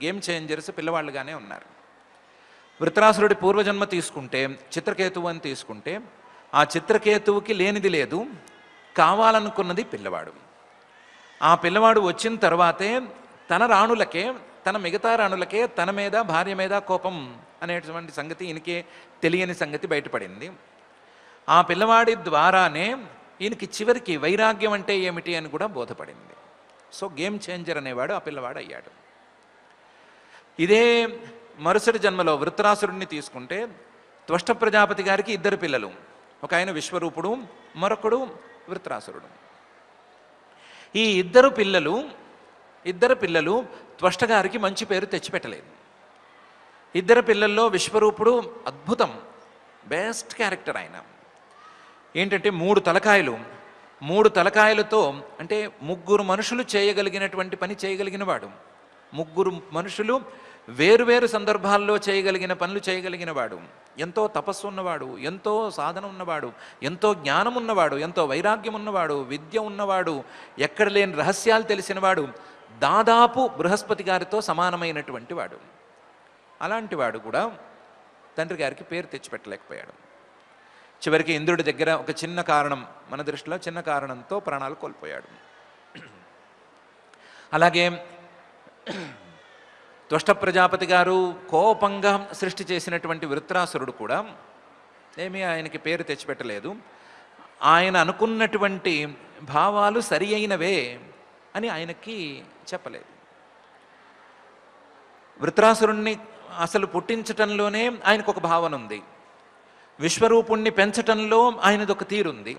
గేమ్ చేంజర్స్ పిల్లవాళ్ళుగానే ఉన్నారు. వృత్రాసురుడి పూర్వజన్మ తీసుకుంటే చిత్రకేతువు అని తీసుకుంటే ఆ చిత్రకేతువుకి లేనిది లేదు, కావాలనుకున్నది పిల్లవాడు. ఆ పిల్లవాడు వచ్చిన తర్వాతే తన రాణులకే, తన మిగతా రాణులకే తన మీద భార్య మీద కోపం అనేటువంటి సంగతి ఈయనకే తెలియని సంగతి బయటపడింది. ఆ పిల్లవాడి ద్వారానే ఈయనకి చివరికి వైరాగ్యం అంటే ఏమిటి అని కూడా బోధపడింది. సో గేమ్ చేంజర్ అనేవాడు ఆ పిల్లవాడు అయ్యాడు. ఇదే మరుసటి జన్మలో వృత్రాసురుడిని తీసుకుంటే త్వష్ట ప్రజాపతి గారికి ఇద్దరు పిల్లలు, ఒక ఆయన విశ్వరూపుడు, మరొకడు వృత్రాసురుడు. ఈ ఇద్దరు పిల్లలు త్వష్ట గారికి మంచి పేరు తెచ్చిపెట్టలేదు. ఇద్దరు పిల్లల్లో విశ్వరూపుడు అద్భుతం, బెస్ట్ క్యారెక్టర్. ఆయన ఏంటంటే 3 తలకాయలతో అంటే 3 మనుషులు చేయగలిగినటువంటి పని చేయగలిగిన వాడు. 3 మనుషులు వేరువేరు సందర్భాల్లో చేయగలిగిన పనులు చేయగలిగిన వాడు. ఎంతో తపస్సు ఉన్నవాడు, ఎంతో సాధన ఉన్నవాడు, ఎంతో జ్ఞానం ఉన్నవాడు, ఎంతో వైరాగ్యం ఉన్నవాడు, విద్య ఉన్నవాడు, ఎక్కడ లేని రహస్యాలు తెలిసినవాడు, దాదాపు బృహస్పతి గారితో సమానమైనటువంటి వాడు. అలాంటి వాడు కూడా తండ్రి గారికి పేరు తెచ్చిపెట్టలేకపోయాడు. చివరికి ఇంద్రుడి దగ్గర ఒక చిన్న కారణం, మన దృష్టిలో చిన్న కారణంతో ప్రాణాలు కోల్పోయాడు. అలాగే త్వష్ట ప్రజాపతి గారు కోపంగా సృష్టి చేసినటువంటి వృత్రాసురుడు కూడా ఏమీ ఆయనకి పేరు తెచ్చిపెట్టలేదు. ఆయన అనుకున్నటువంటి భావాలు సరి అయినవే అని ఆయనకి చెప్పలేదు. వృత్రాసురుణ్ణి అసలు పుట్టించటంలోనే ఆయనకు ఒక భావన ఉంది, విశ్వరూపుణ్ణి పెంచటంలో ఆయనదొక తీరుంది.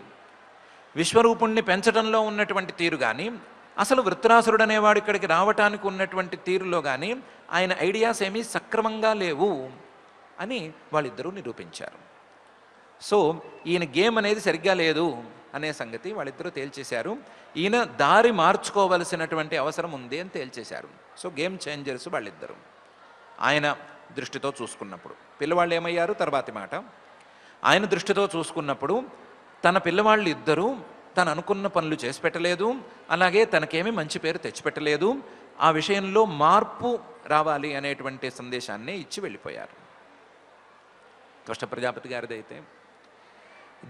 విశ్వరూపుణ్ణి పెంచటంలో ఉన్నటువంటి తీరు కానీ, అసలు వృత్రాసురుడు అనేవాడు ఇక్కడికి రావటానికి ఉన్నటువంటి తీరులో కానీ ఆయన ఐడియాస్ ఏమీ సక్రమంగా లేవు అని వాళ్ళిద్దరూ నిరూపించారు. సో ఈయన గేమ్ అనేది సరిగ్గా లేదు అనే సంగతి వాళ్ళిద్దరూ తేల్చేశారు. ఈయన దారి మార్చుకోవలసినటువంటి అవసరం ఉంది అని తేల్చేశారు. సో గేమ్ చేంజర్స్ వాళ్ళిద్దరూ. ఆయన దృష్టితో చూసుకున్నప్పుడు పిల్లవాళ్ళు ఏమయ్యారు తర్వాతి మాట. ఆయన దృష్టితో చూసుకున్నప్పుడు తన పిల్లవాళ్ళు ఇద్దరూ తను అనుకున్న పనులు చేసి పెట్టలేదు, అలాగే తనకేమీ మంచి పేరు తెచ్చిపెట్టలేదు. ఆ విషయంలో మార్పు రావాలి అనేటువంటి సందేశాన్ని ఇచ్చి వెళ్ళిపోయారు. త్వష్ట ప్రజాపతి గారిదైతే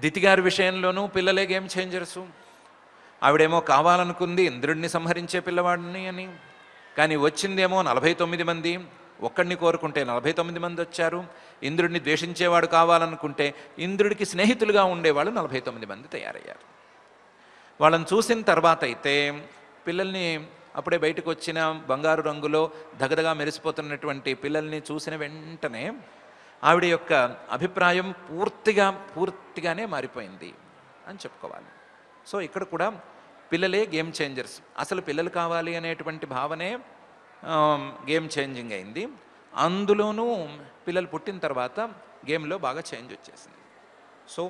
దితి గారి విషయంలోనూ పిల్లలే గేమ్ చేంజర్సు. ఆవిడేమో కావాలనుకుంది ఇంద్రుడిని సంహరించే పిల్లవాడిని అని, కానీ వచ్చిందేమో 49 మంది. ఒక్కడిని కోరుకుంటే 49 మంది వచ్చారు. ఇంద్రుడిని ద్వేషించేవాడు కావాలనుకుంటే ఇంద్రుడికి స్నేహితులుగా ఉండేవాళ్ళు 49 మంది తయారయ్యారు. వాళ్ళని చూసిన తర్వాత అయితే పిల్లల్ని, అప్పుడే బయటకు వచ్చిన బంగారు రంగులో దగదగా మెరిసిపోతున్నటువంటి పిల్లల్ని చూసిన వెంటనే ఆవిడ యొక్క అభిప్రాయం పూర్తిగానే మారిపోయింది అని చెప్పుకోవాలి. సో ఇక్కడ కూడా పిల్లలే గేమ్ చేంజర్స్. అసలు పిల్లలు కావాలి అనేటువంటి భావనే గేమ్ చేంజింగ్ అయింది. అందులోనూ పిల్లలు పుట్టిన తర్వాత గేమ్లో బాగా చేంజ్ వచ్చేసింది. సో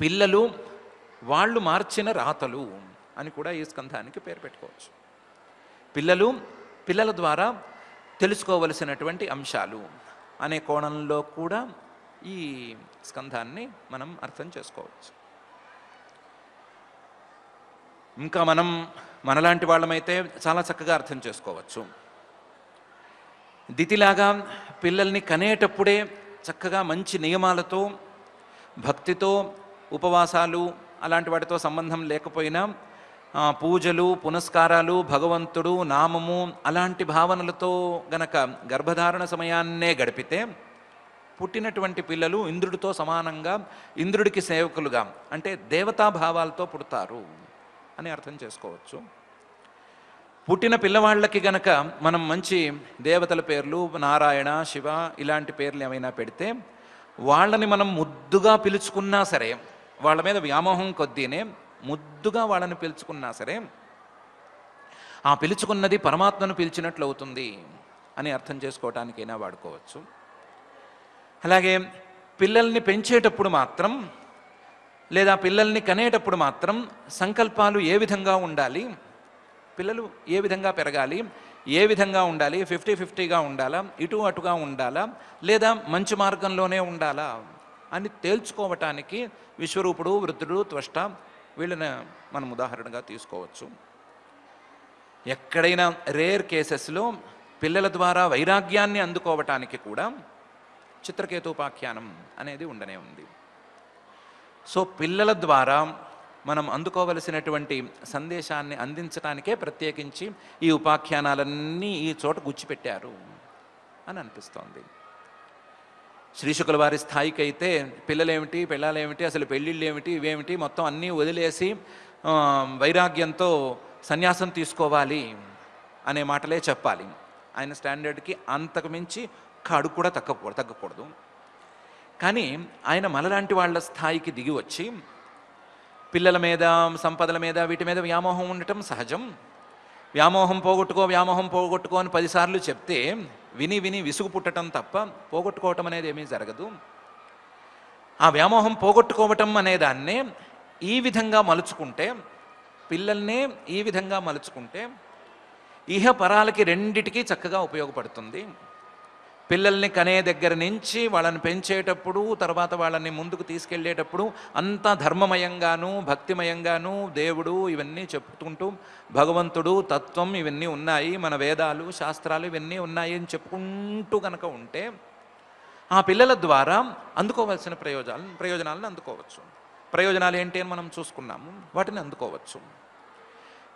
పిల్లలు వాళ్ళు మార్చిన రాతలు అని కూడా ఈ స్కంధానికి పేరు పెట్టుకోవచ్చు. పిల్లల ద్వారా తెలుసుకోవలసినటువంటి అంశాలు అనే కోణంలో కూడా ఈ స్కంధాన్ని మనం అర్థం చేసుకోవచ్చు. ఇంకా మనలాంటి వాళ్ళమైతే చాలా చక్కగా అర్థం చేసుకోవచ్చు. దితిలాగా పిల్లల్ని కనేటప్పుడే చక్కగా మంచి నియమాలతో, భక్తితో, ఉపవాసాలు అలాంటి వాటితో సంబంధం లేకపోయినా పూజలు, పునస్కారాలు, భగవంతుడు, నామము అలాంటి భావనలతో గనక గర్భధారణ సమయాన్నే గడిపితే పుట్టినటువంటి పిల్లలు ఇంద్రుడితో సమానంగా, ఇంద్రుడికి సేవకులుగా అంటే దేవతాభావాలతో పుడతారు అని అర్థం చేసుకోవచ్చు. పుట్టిన పిల్లవాళ్ళకి గనక మనం మంచి దేవతల పేర్లు, నారాయణ, శివ ఇలాంటి పేర్లు ఏమైనా పెడితే వాళ్ళని మనం ముద్దుగా పిలుచుకున్నా సరే, వాళ్ళ మీద వ్యామోహం కొద్దీనే ముద్దుగా వాళ్ళని పిలుచుకున్నా సరే ఆ పిలుచుకున్నది పరమాత్మను పిలిచినట్లు అవుతుంది అని అర్థం చేసుకోవటానికైనా వాడుకోవచ్చు. అలాగే పిల్లల్ని పెంచేటప్పుడు మాత్రం లేదా పిల్లల్ని కనేటప్పుడు మాత్రం సంకల్పాలు ఏ విధంగా ఉండాలి, పిల్లలు ఏ విధంగా పెరగాలి, ఏ విధంగా ఉండాలి, 50-50గా ఉండాలా, ఇటు అటుగా ఉండాలా, లేదా మంచి మార్గంలోనే ఉండాలా అని తేల్చుకోవటానికి విశ్వరూపుడు, వృద్ధుడు, త్వష్ట వీళ్ళని మనం ఉదాహరణగా తీసుకోవచ్చు. ఎక్కడైనా రేర్ కేసెస్లో పిల్లల ద్వారా వైరాగ్యాన్ని అందుకోవటానికి కూడా చిత్రకేతోపాఖ్యానం అనేది ఉండనే ఉంది. సో పిల్లల ద్వారా మనం అందుకోవలసినటువంటి సందేశాన్ని అందించడానికే ప్రత్యేకించి ఈ ఉపాఖ్యానాలన్నీ ఈ చోట గుచ్చిపెట్టారు అని అనిపిస్తోంది. శ్రీశుకుల వారి స్థాయికి అయితే పిల్లలేమిటి, పెళ్ళాలేమిటి, అసలు పెళ్ళిళ్ళు ఏమిటి, ఇవేమిటి మొత్తం అన్నీ వదిలేసి వైరాగ్యంతో సన్యాసం తీసుకోవాలి అనే మాటలే చెప్పాలి. ఆయన స్టాండర్డ్కి అంతకు మించి అడుగు కూడా తగ్గకూడదు. కానీ ఆయన మనలాంటి వాళ్ళ స్థాయికి దిగి వచ్చి పిల్లల మీద, సంపదల మీద, వీటి మీద వ్యామోహం ఉండటం సహజం. వ్యామోహం పోగొట్టుకో అని 10 సార్లు చెప్తే విని విని విసుగు పుట్టడం తప్ప పోగొట్టుకోవటం అనేది ఏమీ జరగదు. ఆ వ్యామోహం పోగొట్టుకోవటం అనే దాన్నే ఈ విధంగా మలుచుకుంటే, పిల్లల్నే ఈ విధంగా మలుచుకుంటే ఇహపరాలకి రెండిటికీ చక్కగా ఉపయోగపడుతుంది. పిల్లల్ని కనే దగ్గర నుంచి వాళ్ళని పెంచేటప్పుడు, తర్వాత వాళ్ళని ముందుకు తీసుకెళ్ళేటప్పుడు అంతా ధర్మమయంగాను, భక్తిమయంగాను, దేవుడు ఇవన్నీ చెప్పుకుంటూ, భగవంతుడు, తత్వం ఇవన్నీ ఉన్నాయి, మన వేదాలు, శాస్త్రాలు ఇవన్నీ ఉన్నాయి అని చెప్పుకుంటూ కనుక ఉంటే ఆ పిల్లల ద్వారా అందుకోవాల్సిన ప్రయోజనాలను అందుకోవచ్చు. ప్రయోజనాలు ఏంటి అని మనం చూసుకున్నాము, వాటిని అందుకోవచ్చు.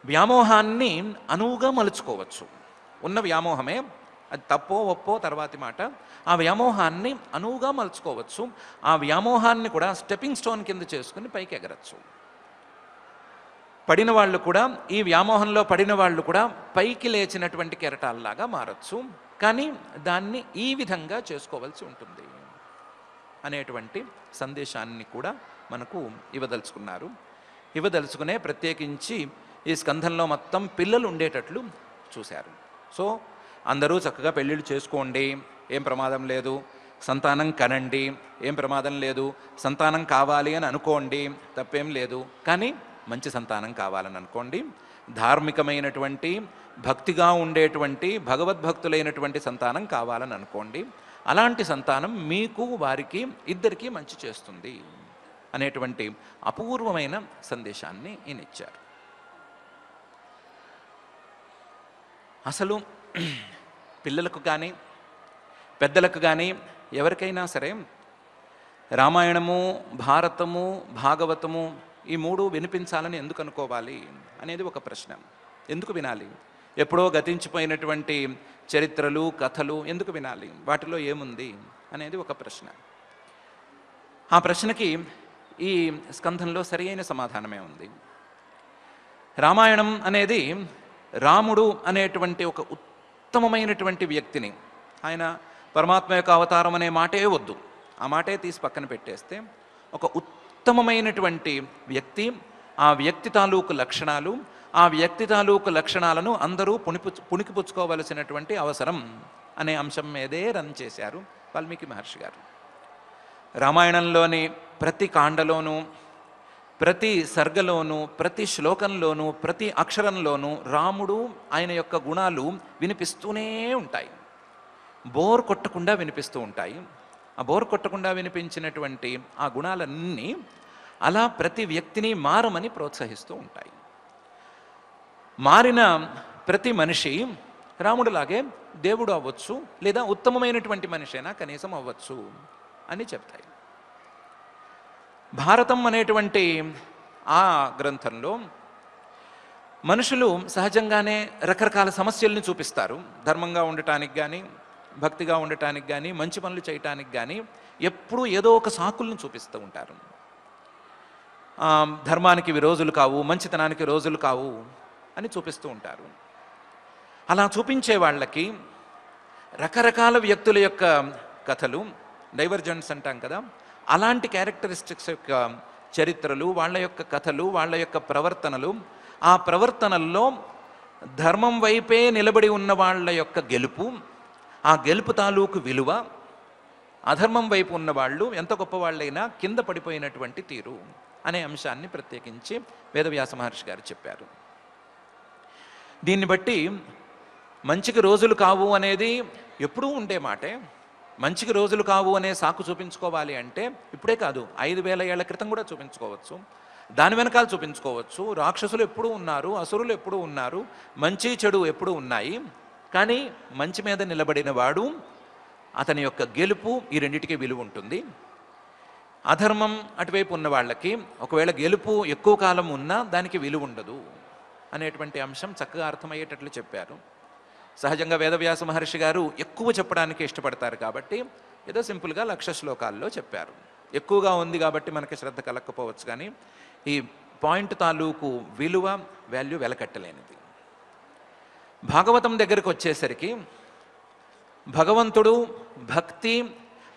వ్యామోహాన్ని అనువుగా మలుచుకోవచ్చు. ఉన్న వ్యామోహమే, అది తప్పో ఒప్పో తర్వాతి మాట, ఆ వ్యామోహాన్ని అనువుగా మలుచుకోవచ్చు. ఆ వ్యామోహాన్ని కూడా స్టెప్పింగ్ స్టోన్ కింద చేసుకుని పైకి ఎగరచ్చు. పడిన వాళ్ళు కూడా, ఈ వ్యామోహంలో పడిన వాళ్ళు కూడా పైకి లేచినటువంటి కెరటాల్లాగా మారచ్చు. కానీ దాన్ని ఈ విధంగా చేసుకోవాల్సి ఉంటుంది అనేటువంటి సందేశాన్ని కూడా మనకు ఇవ్వదలుచుకున్నారు. ఇవ్వదలుచుకునే ప్రత్యేకించి ఈ స్కంధంలో మొత్తం పిల్లలు ఉండేటట్లు చూశారు. సో అందరూ చక్కగా పెళ్ళిళ్ళు చేసుకోండి, ఏం ప్రమాదం లేదు. సంతానం కనండి, ఏం ప్రమాదం లేదు. సంతానం కావాలి అని అనుకోండి, తప్పేం లేదు. కానీ మంచి సంతానం కావాలని అనుకోండి. ధార్మికమైనటువంటి, భక్తిగా ఉండేటువంటి, భగవద్భక్తులైనటువంటి సంతానం కావాలని అనుకోండి. అలాంటి సంతానం మీకు, వారికి, ఇద్దరికీ మంచి చేస్తుంది అనేటువంటి అపూర్వమైన సందేశాన్ని ఈయన ఇచ్చారు. అసలు పిల్లలకు కానీ పెద్దలకు కానీ ఎవరికైనా సరే రామాయణము, భారతము, భాగవతము ఈ 3 వినిపించాలని ఎందుకు అనుకోవాలి అనేది ఒక ప్రశ్న. ఎందుకు వినాలి? ఎప్పుడో గతించిపోయినటువంటి చరిత్రలు, కథలు ఎందుకు వినాలి? వాటిలో ఏముంది అనేది ఒక ప్రశ్న. ఆ ప్రశ్నకి ఈ స్కంధంలో సరియైన సమాధానమే ఉంది. రామాయణం అనేది రాముడు అనేటువంటి ఒక ఉత్తమమైనటువంటి వ్యక్తిని, ఆయన పరమాత్మ యొక్క అవతారం అనే మాటే వద్దు, ఆ మాటే తీసి పక్కన పెట్టేస్తే ఒక ఉత్తమమైనటువంటి వ్యక్తి, ఆ వ్యక్తి తాలూకు లక్షణాలు, ఆ వ్యక్తి తాలూకు లక్షణాలను అందరూ పుణికిపుచ్చుకోవలసినటువంటి అవసరం అనే అంశం మీదే రన్ చేశారు వాల్మీకి మహర్షి గారు. రామాయణంలోని ప్రతి కాండలోనూ, ప్రతి సర్గలోనూ, ప్రతి శ్లోకంలోనూ, ప్రతి అక్షరంలోనూ రాముడు, ఆయన యొక్క గుణాలు వినిపిస్తూనే ఉంటాయి. బోర్ కొట్టకుండా వినిపిస్తూ ఉంటాయి. ఆ బోర్ కొట్టకుండా వినిపించినటువంటి ఆ గుణాలన్నీ అలా ప్రతి వ్యక్తిని మారమని ప్రోత్సహిస్తూ ఉంటాయి. మారిన ప్రతి మనిషి రాముడిలాగే దేవుడు అవ్వచ్చు, లేదా ఉత్తమమైనటువంటి మనిషి అయినా కనీసం అవ్వచ్చు అని చెప్తాయి. భారతం అనేటువంటి ఆ గ్రంథంలో మనుషులు సహజంగానే రకరకాల సమస్యల్ని చూపిస్తారు. ధర్మంగా ఉండటానికి కానీ, భక్తిగా ఉండటానికి కానీ, మంచి పనులు చేయటానికి కానీ ఎప్పుడూ ఏదో ఒక సాకులను చూపిస్తూ ఉంటారు. ధర్మానికి ఇవి రోజులు కావు, మంచితనానికి రోజులు కావు అని చూపిస్తూ ఉంటారు. అలా చూపించే వాళ్ళకి రకరకాల వ్యక్తుల యొక్క కథలు, డైవర్జెన్స్ అంటాం కదా, అలాంటి క్యారెక్టరిస్టిక్స్ యొక్క చరిత్రలు, వాళ్ళ యొక్క కథలు, వాళ్ళ యొక్క ప్రవర్తనలు, ఆ ప్రవర్తనల్లో ధర్మం వైపే నిలబడి ఉన్న వాళ్ళ యొక్క గెలుపు, ఆ గెలుపు తాలూకు విలువ, అధర్మం వైపు ఉన్నవాళ్ళు ఎంత గొప్పవాళ్ళైనా కింద పడిపోయినటువంటి తీరు అనే అంశాన్ని ప్రత్యేకించి వేదవ్యాస మహర్షి గారు చెప్పారు. దీన్ని బట్టి మంచికి రోజులు కావు అనేది ఎప్పుడూ ఉండే మాటే. మంచికి రోజులు కావు అనే సాకు చూపించుకోవాలి అంటే ఇప్పుడే కాదు, 5000 ఏళ్ల క్రితం కూడా చూపించుకోవచ్చు, దాని వెనకాల చూపించుకోవచ్చు. రాక్షసులు ఎప్పుడూ ఉన్నారు, అసురులు ఎప్పుడూ ఉన్నారు, మంచి చెడు ఎప్పుడూ ఉన్నాయి. కానీ మంచి మీద నిలబడిన వాడు, అతని యొక్క గెలుపు, ఈ రెండిటికి విలువ ఉంటుంది. అధర్మం అటువైపు ఉన్న వాళ్ళకి ఒకవేళ గెలుపు ఎక్కువ కాలం ఉన్నా దానికి విలువ ఉండదు అనేటువంటి అంశం చక్కగా అర్థమయ్యేటట్లు చెప్పారు. సహజంగా వేదవ్యాస మహర్షి గారు ఎక్కువ చెప్పడానికి ఇష్టపడతారు కాబట్టి ఏదో సింపుల్గా 1,00,000 శ్లోకాల్లో చెప్పారు. ఎక్కువగా ఉంది కాబట్టి మనకి శ్రద్ధ కలగకపోవచ్చు, కానీ ఈ పాయింట్ తాలూకు విలువ, వాల్యూ వెలకట్టలేనిది. భాగవతం దగ్గరికి వచ్చేసరికి భగవంతుడు, భక్తి,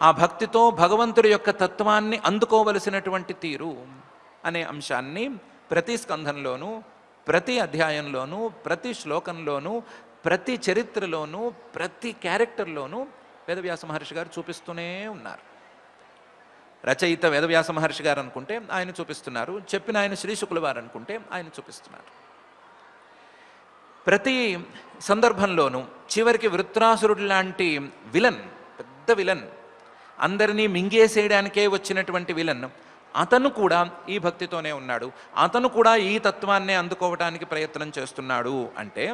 ఆ భక్తితో భగవంతుడి యొక్క తత్వాన్ని అందుకోవలసినటువంటి తీరు అనే అంశాన్ని ప్రతి స్కంధంలోనూ, ప్రతి అధ్యాయంలోనూ, ప్రతి శ్లోకంలోనూ, ప్రతి చరిత్రలోనూ, ప్రతి క్యారెక్టర్లోనూ వేదవ్యాస మహర్షి గారు చూపిస్తూనే ఉన్నారు. రచయిత వేదవ్యాస మహర్షి గారు అనుకుంటే ఆయన చూపిస్తున్నారు, చెప్పిన ఆయన శ్రీ శుకుల వారు అనుకుంటే ఆయన చూపిస్తున్నారు. ప్రతి సందర్భంలోనూ చివరికి వృత్రాసురుడు లాంటి విలన్, పెద్ద విలన్, అందరినీ మింగేసేయడానికే వచ్చినటువంటి విలన్, అతను కూడా ఈ భక్తితోనే ఉన్నాడు, అతను కూడా ఈ తత్వాన్నే అందుకోవడానికి ప్రయత్నం చేస్తున్నాడు. అంటే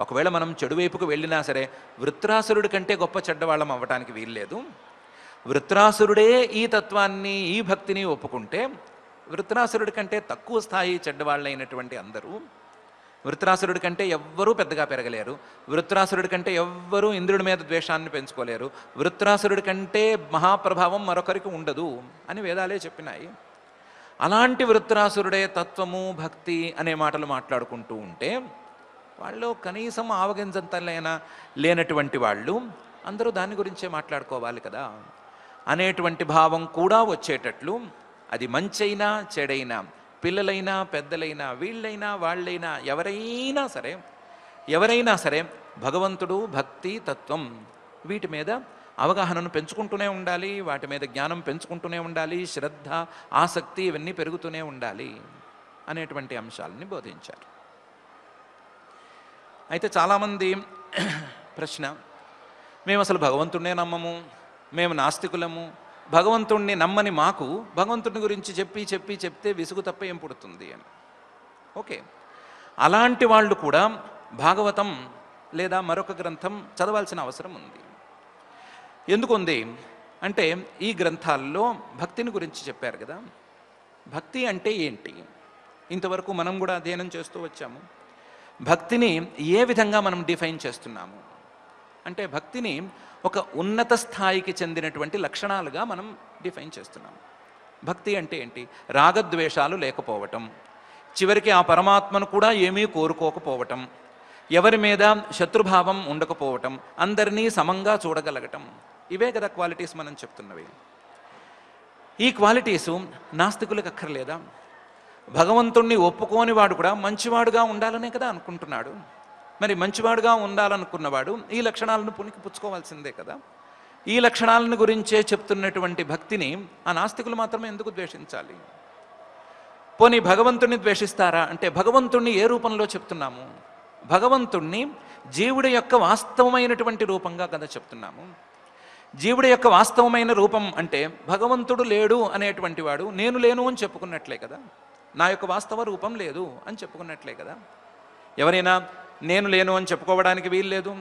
ఒకవేళ మనం చెడు వైపుకు వెళ్ళినా సరే వృత్రాసురుడి కంటే గొప్ప చెడ్డవాళ్ళం అవ్వటానికి వీల్లేదు. వృత్రాసురుడే ఈ తత్వాన్ని, ఈ భక్తిని ఒప్పుకుంటే వృత్రాసురుడి కంటే తక్కువ స్థాయి చెడ్డవాళ్ళైనటువంటి అందరూ, వృత్రాసురుడి కంటే ఎవ్వరూ పెద్దగా పెరగలేరు, వృత్రాసురుడి కంటే ఎవ్వరూ ఇంద్రుడి మీద ద్వేషాన్ని పెంచుకోలేరు, వృత్రాసురుడి కంటే మహాప్రభావం మరొకరికి ఉండదు అని వేదాలే చెప్పినాయి. అలాంటి వృత్రాసురుడే తత్వము, భక్తి అనే మాటలు మాట్లాడుకుంటూ ఉంటే వాళ్ళు కనీసం ఆవగింజంతలైనా లేనటువంటి వాళ్ళు అందరూ దాని గురించే మాట్లాడుకోవాలి కదా అనేటువంటి భావం కూడా వచ్చేటట్లు, అది మంచైనా చెడైనా, పిల్లలైనా పెద్దలైనా, వీళ్ళైనా వాళ్ళైనా, ఎవరైనా సరే భగవంతుడు, భక్తి, తత్వం వీటి మీద అవగాహనను పెంచుకుంటూనే ఉండాలి, వాటి మీద జ్ఞానం పెంచుకుంటూనే ఉండాలి, శ్రద్ధ, ఆసక్తి ఇవన్నీ పెరుగుతూనే ఉండాలి అనేటువంటి అంశాలని బోధించారు. అయితే చాలామంది ప్రశ్న, మేము అసలు భగవంతుడినే నమ్మము, మేము నాస్తికులము, భగవంతుణ్ణి నమ్మని మాకు భగవంతుని గురించి చెప్తే విసుగు తప్ప ఏం పుడుతుంది అని. ఓకే, అలాంటి వాళ్ళు కూడా భాగవతం లేదా మరొక గ్రంథం చదవాల్సిన అవసరం ఉంది. ఎందుకుంది అంటే ఈ గ్రంథాల్లో భక్తిని గురించి చెప్పారు కదా. భక్తి అంటే ఏంటి? ఇంతవరకు మనం కూడా అధ్యయనం చేస్తూ వచ్చాము. భక్తిని ఏ విధంగా మనం డిఫైన్ చేస్తున్నాము అంటే భక్తిని ఒక ఉన్నత స్థాయికి చెందినటువంటి లక్షణాలుగా మనం డిఫైన్ చేస్తున్నాము. భక్తి అంటే ఏంటి? రాగద్వేషాలు లేకపోవటం, చివరికి ఆ పరమాత్మను కూడా ఏమీ కోరుకోకపోవటం, ఎవరి మీద శత్రుభావం ఉండకపోవటం, అందరినీ సమంగా చూడగలగటం, ఇవే కదా క్వాలిటీస్ మనం చెప్తున్నవి. ఈ క్వాలిటీసు నాస్తికులకు అక్కర్లేదా? భగవంతుణ్ణి ఒప్పుకోని వాడు కూడా మంచివాడుగా ఉండాలనే కదా అనుకుంటున్నాడు. మరి మంచివాడుగా ఉండాలనుకున్నవాడు ఈ లక్షణాలను పునికి పుచ్చుకోవాల్సిందే కదా. ఈ లక్షణాలను గురించే చెప్తున్నటువంటి భక్తిని ఆ నాస్తికులు మాత్రమే ఎందుకు ద్వేషించాలి? పోనీ భగవంతుణ్ణి ద్వేషిస్తారా అంటే భగవంతుణ్ణి ఏ రూపంలో చెప్తున్నాము? భగవంతుణ్ణి జీవుడి యొక్క వాస్తవమైనటువంటి రూపంగా కదా చెప్తున్నాము. జీవుడి యొక్క వాస్తవమైన రూపం అంటే భగవంతుడు లేడు అనేటువంటి వాడు నేను లేను అని చెప్పుకున్నట్లే కదా. నా యొక్క వాస్తవ రూపం లేదు అని చెప్పుకున్నట్లే కదా. ఎవరైనా నేను లేను అని చెప్పుకోవడానికి వీల్లేదు,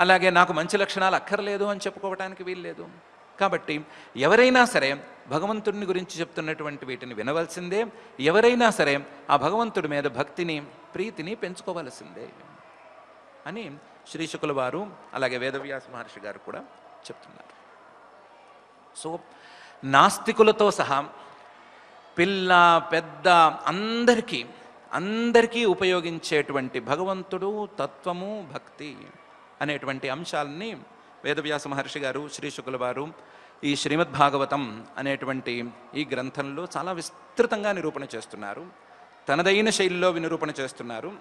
అలాగే నాకు మంచి లక్షణాలు అక్కర్లేదు అని చెప్పుకోవడానికి వీల్లేదు. కాబట్టి ఎవరైనా సరే భగవంతుడిని గురించి చెప్తున్నటువంటి వీటిని వినవలసిందే, ఎవరైనా సరే ఆ భగవంతుడి మీద భక్తిని, ప్రీతిని పెంచుకోవలసిందే అని శ్రీ శుకుల వారు అలాగే వేదవ్యాస మహర్షి గారు కూడా చెప్తున్నారు. సో నాస్తికులతో సహా పిల్ల పెద్ద అందరికీ ఉపయోగించేటువంటి భగవంతుడు, తత్వము, భక్తి అనేటువంటి అంశాలని వేదవ్యాస మహర్షి గారు, శ్రీ శుకుల వారు ఈ శ్రీమద్భాగవతం అనేటువంటి ఈ గ్రంథంలో చాలా విస్తృతంగా నిరూపణ చేస్తున్నారు. తనదైన శైలిలో నిరూపణ చేస్తున్నారు.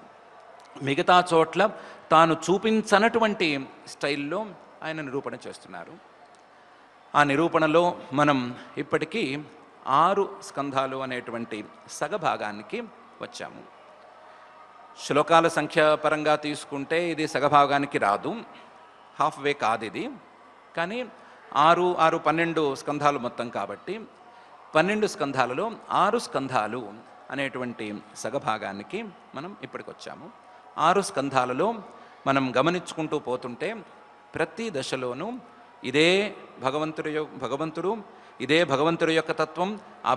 మిగతా చోట్ల తాను చూపించనటువంటి స్టైల్లో ఆయన నిరూపణ చేస్తున్నారు. ఆ నిరూపణలో మనం ఇప్పటికీ 6 స్కంధాలు అనేటువంటి సగభాగానికి వచ్చాము. శ్లోకాల సంఖ్య పరంగా తీసుకుంటే ఇది సగభాగానికి రాదు, హాఫ్ వే కాదు ఇది. కానీ 6, 6, 12 స్కంధాలు మొత్తం కాబట్టి 12 స్కంధాలలో 6 స్కంధాలు అనేటువంటి సగభాగానికి మనం ఇప్పటికొచ్చాము. 6 స్కంధాలలో మనం గమనించుకుంటూ పోతుంటే ప్రతి దశలోనూ ఇదే భగవంతుడు ఇదే భగవంతుడి యొక్క తత్వం, ఆ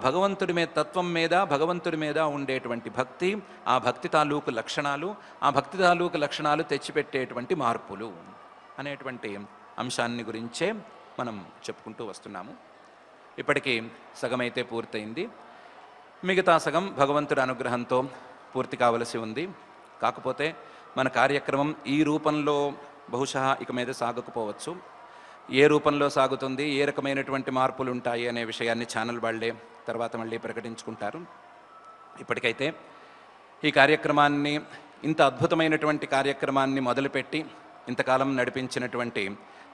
తత్వం మీద భగవంతుడి మీద ఉండేటువంటి భక్తి, ఆ భక్తి తాలూకు లక్షణాలు, ఆ భక్తి తాలూకు లక్షణాలు తెచ్చిపెట్టేటువంటి మార్పులు అనేటువంటి అంశాన్ని గురించే మనం చెప్పుకుంటూ వస్తున్నాము. ఇప్పటికీ సగమైతే పూర్తయింది. మిగతా సగం భగవంతుడి అనుగ్రహంతో పూర్తి కావలసి ఉంది. కాకపోతే మన కార్యక్రమం ఈ రూపంలో బహుశా ఇక మీద సాగకపోవచ్చు. ఏ రూపంలో సాగుతుంది, ఏ రకమైనటువంటి మార్పులు ఉంటాయి అనే విషయాన్ని ఛానల్ వాళ్ళే తర్వాత మళ్ళీ ప్రకటించుకుంటారు. ఇప్పటికైతే ఈ కార్యక్రమాన్ని, ఇంత అద్భుతమైనటువంటి కార్యక్రమాన్ని మొదలుపెట్టి ఇంతకాలం నడిపించినటువంటి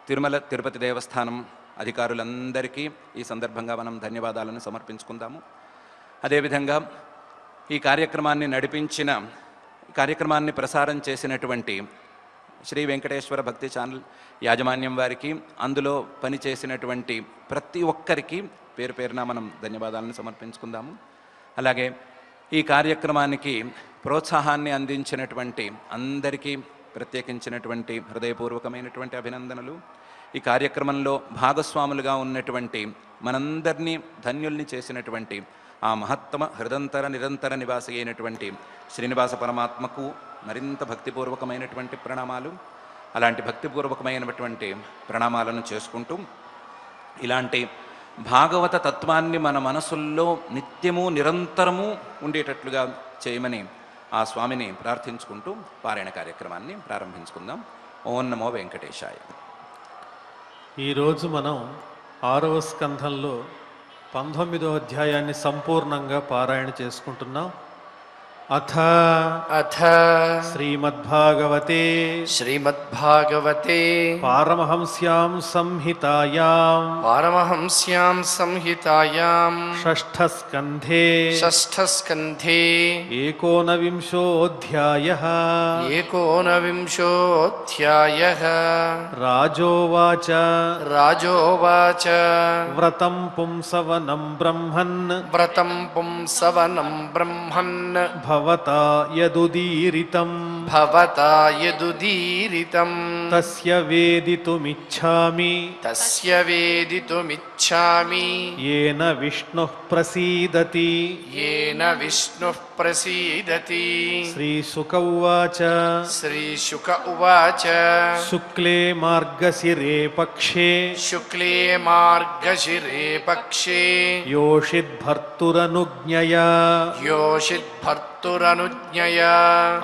తిరుమల తిరుపతి దేవస్థానం అధికారులందరికీ ఈ సందర్భంగా మనం ధన్యవాదాలను సమర్పించుకుందాము. అదేవిధంగా ఈ కార్యక్రమాన్ని ప్రసారం చేసినటువంటి శ్రీ వెంకటేశ్వర భక్తి ఛానల్ యాజమాన్యం వారికి, అందులో పనిచేసినటువంటి ప్రతి ఒక్కరికి పేరు పేరున మనం ధన్యవాదాలను సమర్పించుకుందాము. అలాగే ఈ కార్యక్రమానికి ప్రోత్సాహాన్ని అందించినటువంటి అందరికీ ప్రత్యేకించినటువంటి హృదయపూర్వకమైనటువంటి అభినందనలు. ఈ కార్యక్రమంలో భాగస్వాములుగా ఉన్నటువంటి మనందరినీ ధన్యుల్ని చేసినటువంటి ఆ మహత్తమ హృదంతర నిరంతర నివాసి అయినటువంటి శ్రీనివాస పరమాత్మకు మరింత భక్తిపూర్వకమైనటువంటి ప్రణామాలు. అలాంటి భక్తిపూర్వకమైనటువంటి ప్రణామాలను చేసుకుంటూ ఇలాంటి భాగవత తత్వాన్ని మన మనసుల్లో నిత్యము నిరంతరము ఉండేటట్లుగా చేయమని ఆ స్వామిని ప్రార్థించుకుంటూ పారాయణ కార్యక్రమాన్ని ప్రారంభించుకుందాం. ఓం నమో వెంకటేశాయ. ఈరోజు మనం 6వ స్కంధంలో 19వ అధ్యాయాన్ని సంపూర్ణంగా పారాయణ చేసుకుంటున్నాం. అథ శ్రీమద్భాగవతే పారమహంస్యాం సంహితాయాం షష్ఠస్కంధే ఏకోనవింశోऽధ్యాయః రాజోవాచ వ్రతం పుంసవనం బ్రహ్మన్ భవతా యదుదీరితం తస్య వేదితుమిచ్ఛామి येन विष्णुः प्रसीदति श्रीशुक उवाच शुक्ले मार्गशिरे पक्षे योषिद्भर्तुरनुज्ञया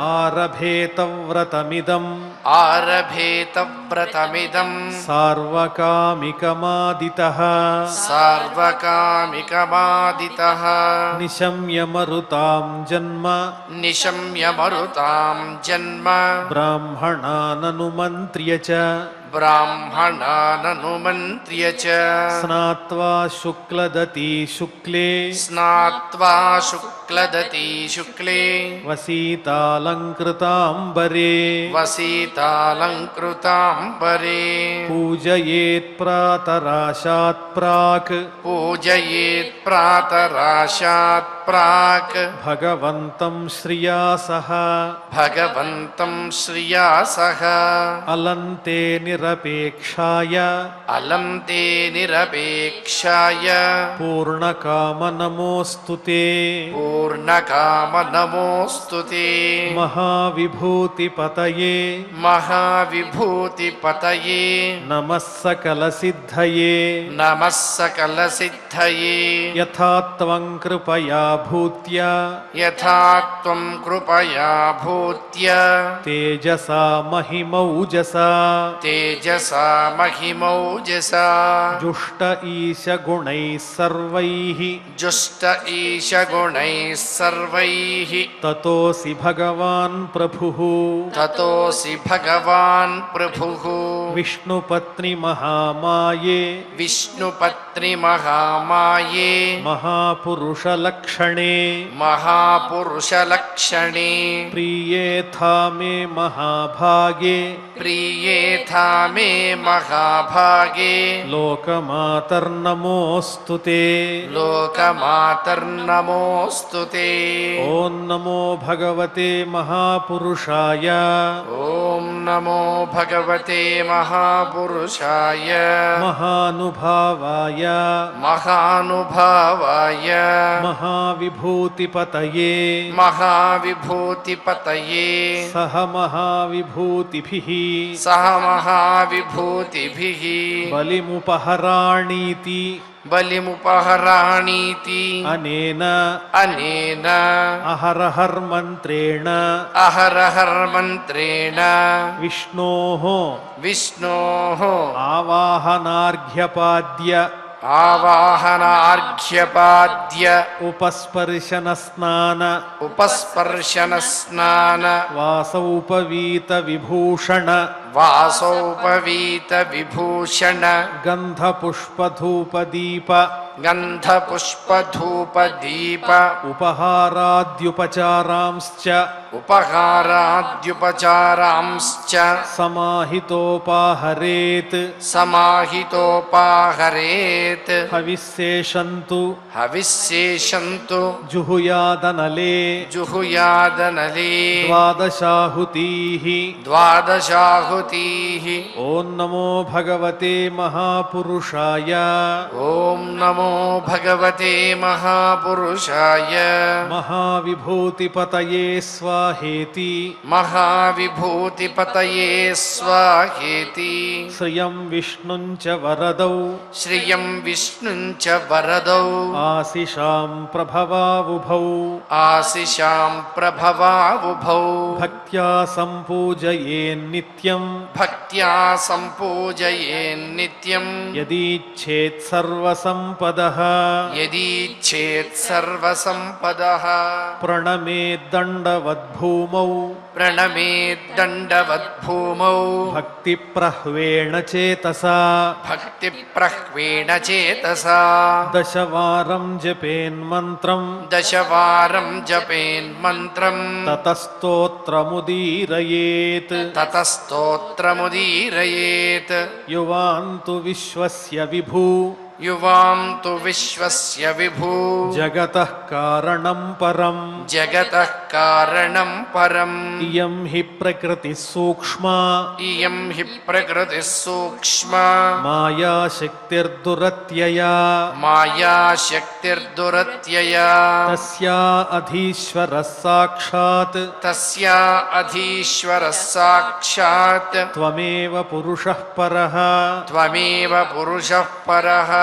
आरभेत व्रतमिदं सार्वकामिकमादितः निशम्य मरुतां जन्म ब्राह्मणाननुमन्त्र्य च स्नात्वा शुक्लदती शुक्ले वसीतालङ्कृताम्बरे पूजयेत् प्रातराशात् प्राक् भगवन्तं श्रियासः अलन्ते निरपेक्षाय पूर्णकामनमोऽस्तुते महाविभूतिपतये नमः सकलसिद्धये यथा त्वं कृपया भूत्या तेजसा महिमौजसा जुष्ट ईश गुणैः सर्वैः ततोऽसि भगवान् प्रभुः विष्णुपत्नि महामाये महापुरुषलक्षणे प्रियेथा मे महाभागे मे महाभागे लोकमातर्नमोऽस्तु ते लोकमातर्नमोऽस्तु ते ॐ नमो भगवते महापुरुषाय ॐ नमो भगवते महापुरुषाय महानुभावाय महानुभावाय महाविभूतिपतये महाविभूतिपतये सह महाविभूतिभिः सह महाविभूतिभिः बलिमुपहराणीति बलिमुपहराणीति अनेन अनेन अहरहर्मन्त्रेण अहरहर्मन्त्रेण विष्णोः आवाहनार्घ्यपाद्य आवाहनार्घ्यपाद्य उपस्पर्शनस्नान उपस्पर्शनस्नान वासौपवीतविभूषण वासोपवीतविभूषण गन्धपुष्पधूपदीप गन्धपुष्पधूपदीप उपहाराद्युपचारांश्च उपहाराद्युपचारांश्च समाहितोपाहरेत् समाहितोपाहरेत् हविस्सेषन्तु हविस्सेषन्तु जुहुयादनले जुहुयादनले द्वादशाहुतीः द्वादशाहुतीः ॐ नमो भगवते महापुरुषाय ॐ नमो भगवते महापुरुषाय महाविभूतिपतये स्वाहेति महाविभूतिपतये स्वाहेति श्रियं विष्णुं च वरदौ श्रियं विष्णुं च वरदौ आशिषां प्रभवावुभौ आशिषां प्रभवावुभौ भक्त्या सम्पूजयेन्नित्यं भक्त्या सम्पूजयेन्नित्यं यदीच्छेत् सर्वसम्पदः यदीच्छेत् सर्वसम्पदः प्रणमेद्दण्डवद्भूमौ प्रणमेद्दण्डवद्भूमौ भक्तिप्रह्वेण चेतसा भक्तिप्रह्वेण चेतसा दशवारं जपेन्मन्त्रं दशवारं जपेन्मन्त्रं ततस्तोत्रमुदीरयेत् ततस्तोत्रमुदीरयेत् युवान् तु विश्वस्य विभू युवां तु विश्वस्य विभू जगतः कारणं परम् जगतः कारणं परम् इयं हि प्रकृतिः सूक्ष्मा इयं हि प्रकृतिः सूक्ष्मा मायाशक्तिर्दुरत्यया मायाशक्तिर्दुरत्यया तस्या अधीश्वरः साक्षात् तस्या अधीश्वरः साक्षात् त्वमेव पुरुषः परः त्वमेव पुरुषः परः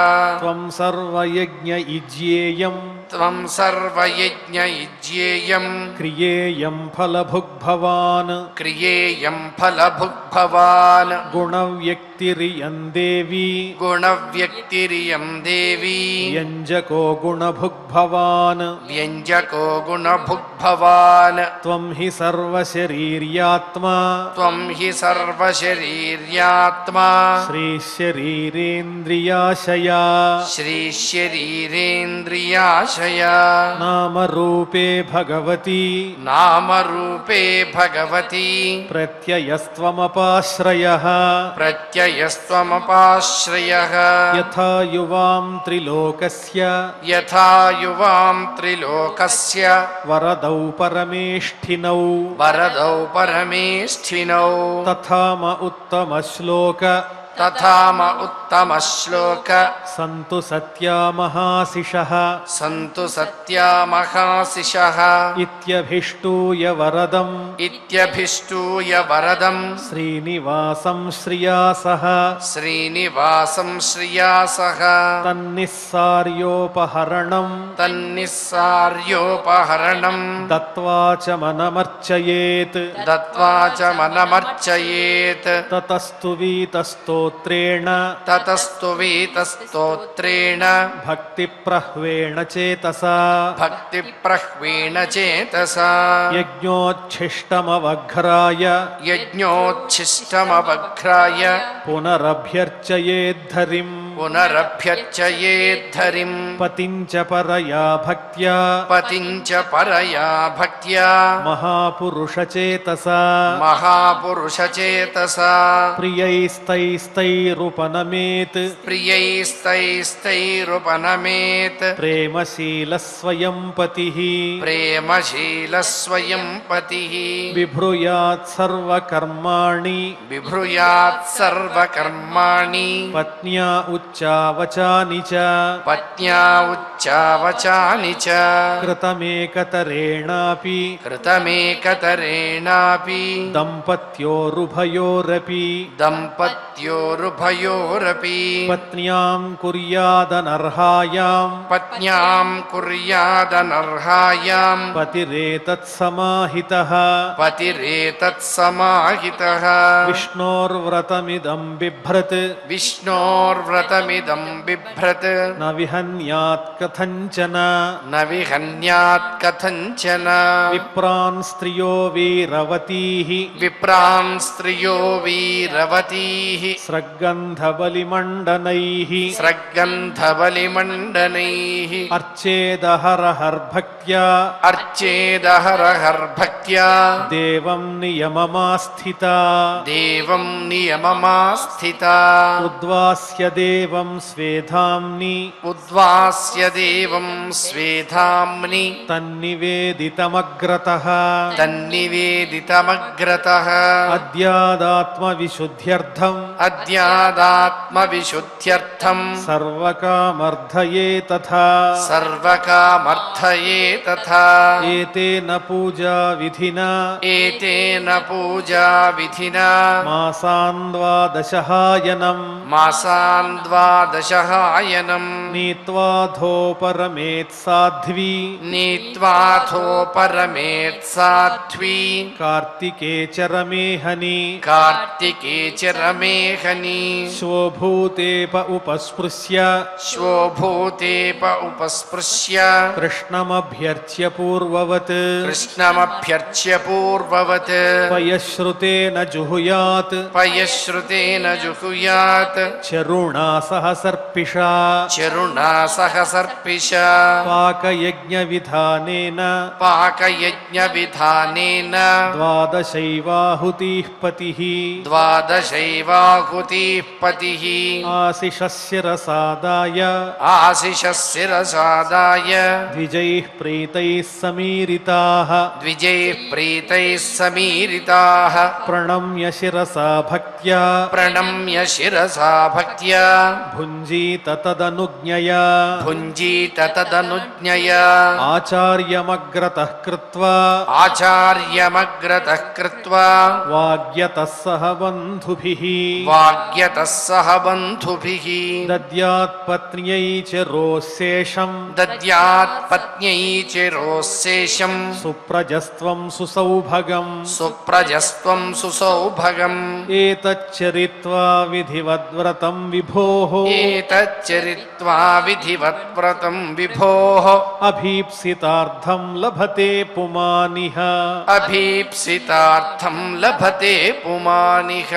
त्वं सर्वयज्ञयुज्येयं त्वं सर्वयज्ञयुज्येयं क्रियेयं फलभुग्भवान् क्रियेयं फलभुग्भवान् गुणव्यक्तिरियं देवी गुणव्यक्तिरियं देवी व्यञ्जको गुणभुग्भवान् व्यञ्जको गुणभुग्भवान् त्वं हि सर्वशरीर्यात्मा त्वं हि सर्वशरीर्यात्मा श्रीशरीरेन्द्रियाशया श्रीशरीरेन्द्रियाशया नामरूपे भगवती नामरूपे भगवती प्रत्ययस्त्वमपाश्रयः प्रत्ययस्त्वमपाश्रयः यथा युवां त्रिलोकस्य यथा युवां त्रिलोकस्य वरदौ परमेष्ठिनौ वरदौ परमेष्ठिनौ तथा म उत्तमश्लोक तथा म उत्तमश्लोक सन्तु सत्या महाशिषः सन्तु सत्या महाशिषः इत्यभिष्टूय वरदम् इत्यभिष्टूय वरदं श्रीनिवासं श्रिया सह श्रीनिवासं श्रिया सह तन्निस्सार्योपहरणं तन्निस्सार्योपहरणं दत्त्वा च मनमर्चयेत् दत्त्वा च मनमर्चयेत् ततस्तु वीतस्तोत्रेण ततस्तु वीतस्तोत्रेण भक्तिप्रह्वेण चेतसा भक्तिप्रह्वेण चेतसा यज्ञोच्छिष्टमवघ्राय यज्ञोच्छिष्टमवघ्राय पुनरभ्यर्चयेद्धरिम् పునరభ్యర్చయేద్ధరిం పతిం చ పరయా భక్త్యా పతిం చ పరయా భక్త్యా మహాపురుషచేతసా మహాపురుషచేతసా ప్రియైస్తైస్తైరుపనమేత్ ప్రియైస్తైస్తైరుపనమేత్ ప్రేమశీలస్వయం పతిః ప్రేమశీలస్వయం పతిః బిభ్రూయాత్ సర్వకర్మాణి బిభ్రూయాత్ సర్వకర్మాణి పత్న్యా ఉచ్చావచాని చ పత్న్యా ఉచ్చావచాని చ కృతమేకతరేణాపి కృతమేకతరేణాపి దంపత్యోరుభయోరపి దంపత్యోరుభయోరపి పత్న్యాం కుర్యాదనర్హాయాం పత్న్యాం కుర్యాదనర్హాయాం పతిరేతత్సమాహితః పతిరేతత్సమాహితః విష్ణోర్వ్రతమిదం బిభ్రత్ విష్ణోర్వ్రతమిదం బిభ్రత్ న విహన్యాత్ కథంచన న విహన్యాత్ కథంచన విప్రాన్ స్త్రియో వీరవతీః విప్రాన్ స్త్రియో వీరవతీః స్రగ్గంధబలిమండనైః స్రగ్గంధబలిమండనైః అర్చేదహరహర్భక్త్యా అర్చేదహరహర్భక్త్యా దేవం నియమమాస్థితా దేవం నియమమాస్థితా ఉద్వాస్య దేవం స్వేధాంని ఉద్వాస్య దేవం స్వేధాంని తన్నివేదితమగ్రతః తన్నివేదితమగ్రతః అద్యాదాత్మవిశుద్ధ్యర్థం అద్యాదాత్మవిశుద్ధ్యర్థం సర్వకామర్థయే తథా సర్వకామర్థయే తథా ఏతేన పూజా విధినా ఏతేన పూజా విధినా మాసాన్వాదశహాయనం మాసాన్ ద్వాదశహాయనం నీత్వాధోపరమేత్ సాధ్వీ నీత్వాథోపరమేత్ సాధ్వీ కార్తికే చరమేహని కార్తికే చ రమేహని శ్వభూతేప ఉపస్పృశ్య శ్వోభూతేప ఉపస్పృశ్య కృష్ణమభ్యర్చ్య పూర్వవత్ కృష్ణమభ్యర్చ్య పూర్వవత్ పయశ్రుతేన జుహుయాత్ పయశ్రుతేన జుహుయాత్ చరుణా సహ సర్పిషా చరుణా సహ సర్పిష పాకయజ్ఞ విధానేన పాకయజ్ఞ విధానేన ద్వాదశైవాహుతిః పతిః ద్వాదశైవాహుతిః పతిః ఆశిషశిరసాదాయ ఆశిషः శిరసాదాయ ద్విజైః ప్రీతైः సమీరితాః ద్విజైః ప్రీతైः సమీరితాః ప్రణమ్య శిరసా భక్త్యా ప్రణమ్య శిరసా భక్త్యా భుంజీత తదనుజ్ఞయా భుంజీత తదనుజ్ఞయా ఆచార్యమగ్రతః కృత్వా ఆచార్యమగ్రతః కృత్వా వాగ్యతః సహ బంధుభిః వాగ్యతः సహ బంధుభిః దద్యాత్ పత్న్యై చ రోశేషం దద్యాత్ పత్న్యై చిరోశేషం సుప్రజస్త్వం సుసౌభగం సుప్రజస్త్వం సుసౌభగం ఏతచ్చరిత్వా విధివద్వ్రతం విభోః ఏతచ్చరిత్వా విధివత్వ్రతం విభోః అభీప్సితార్థం లభతే పుమానిహ అభీప్సితార్థం లభతే పుమానిహ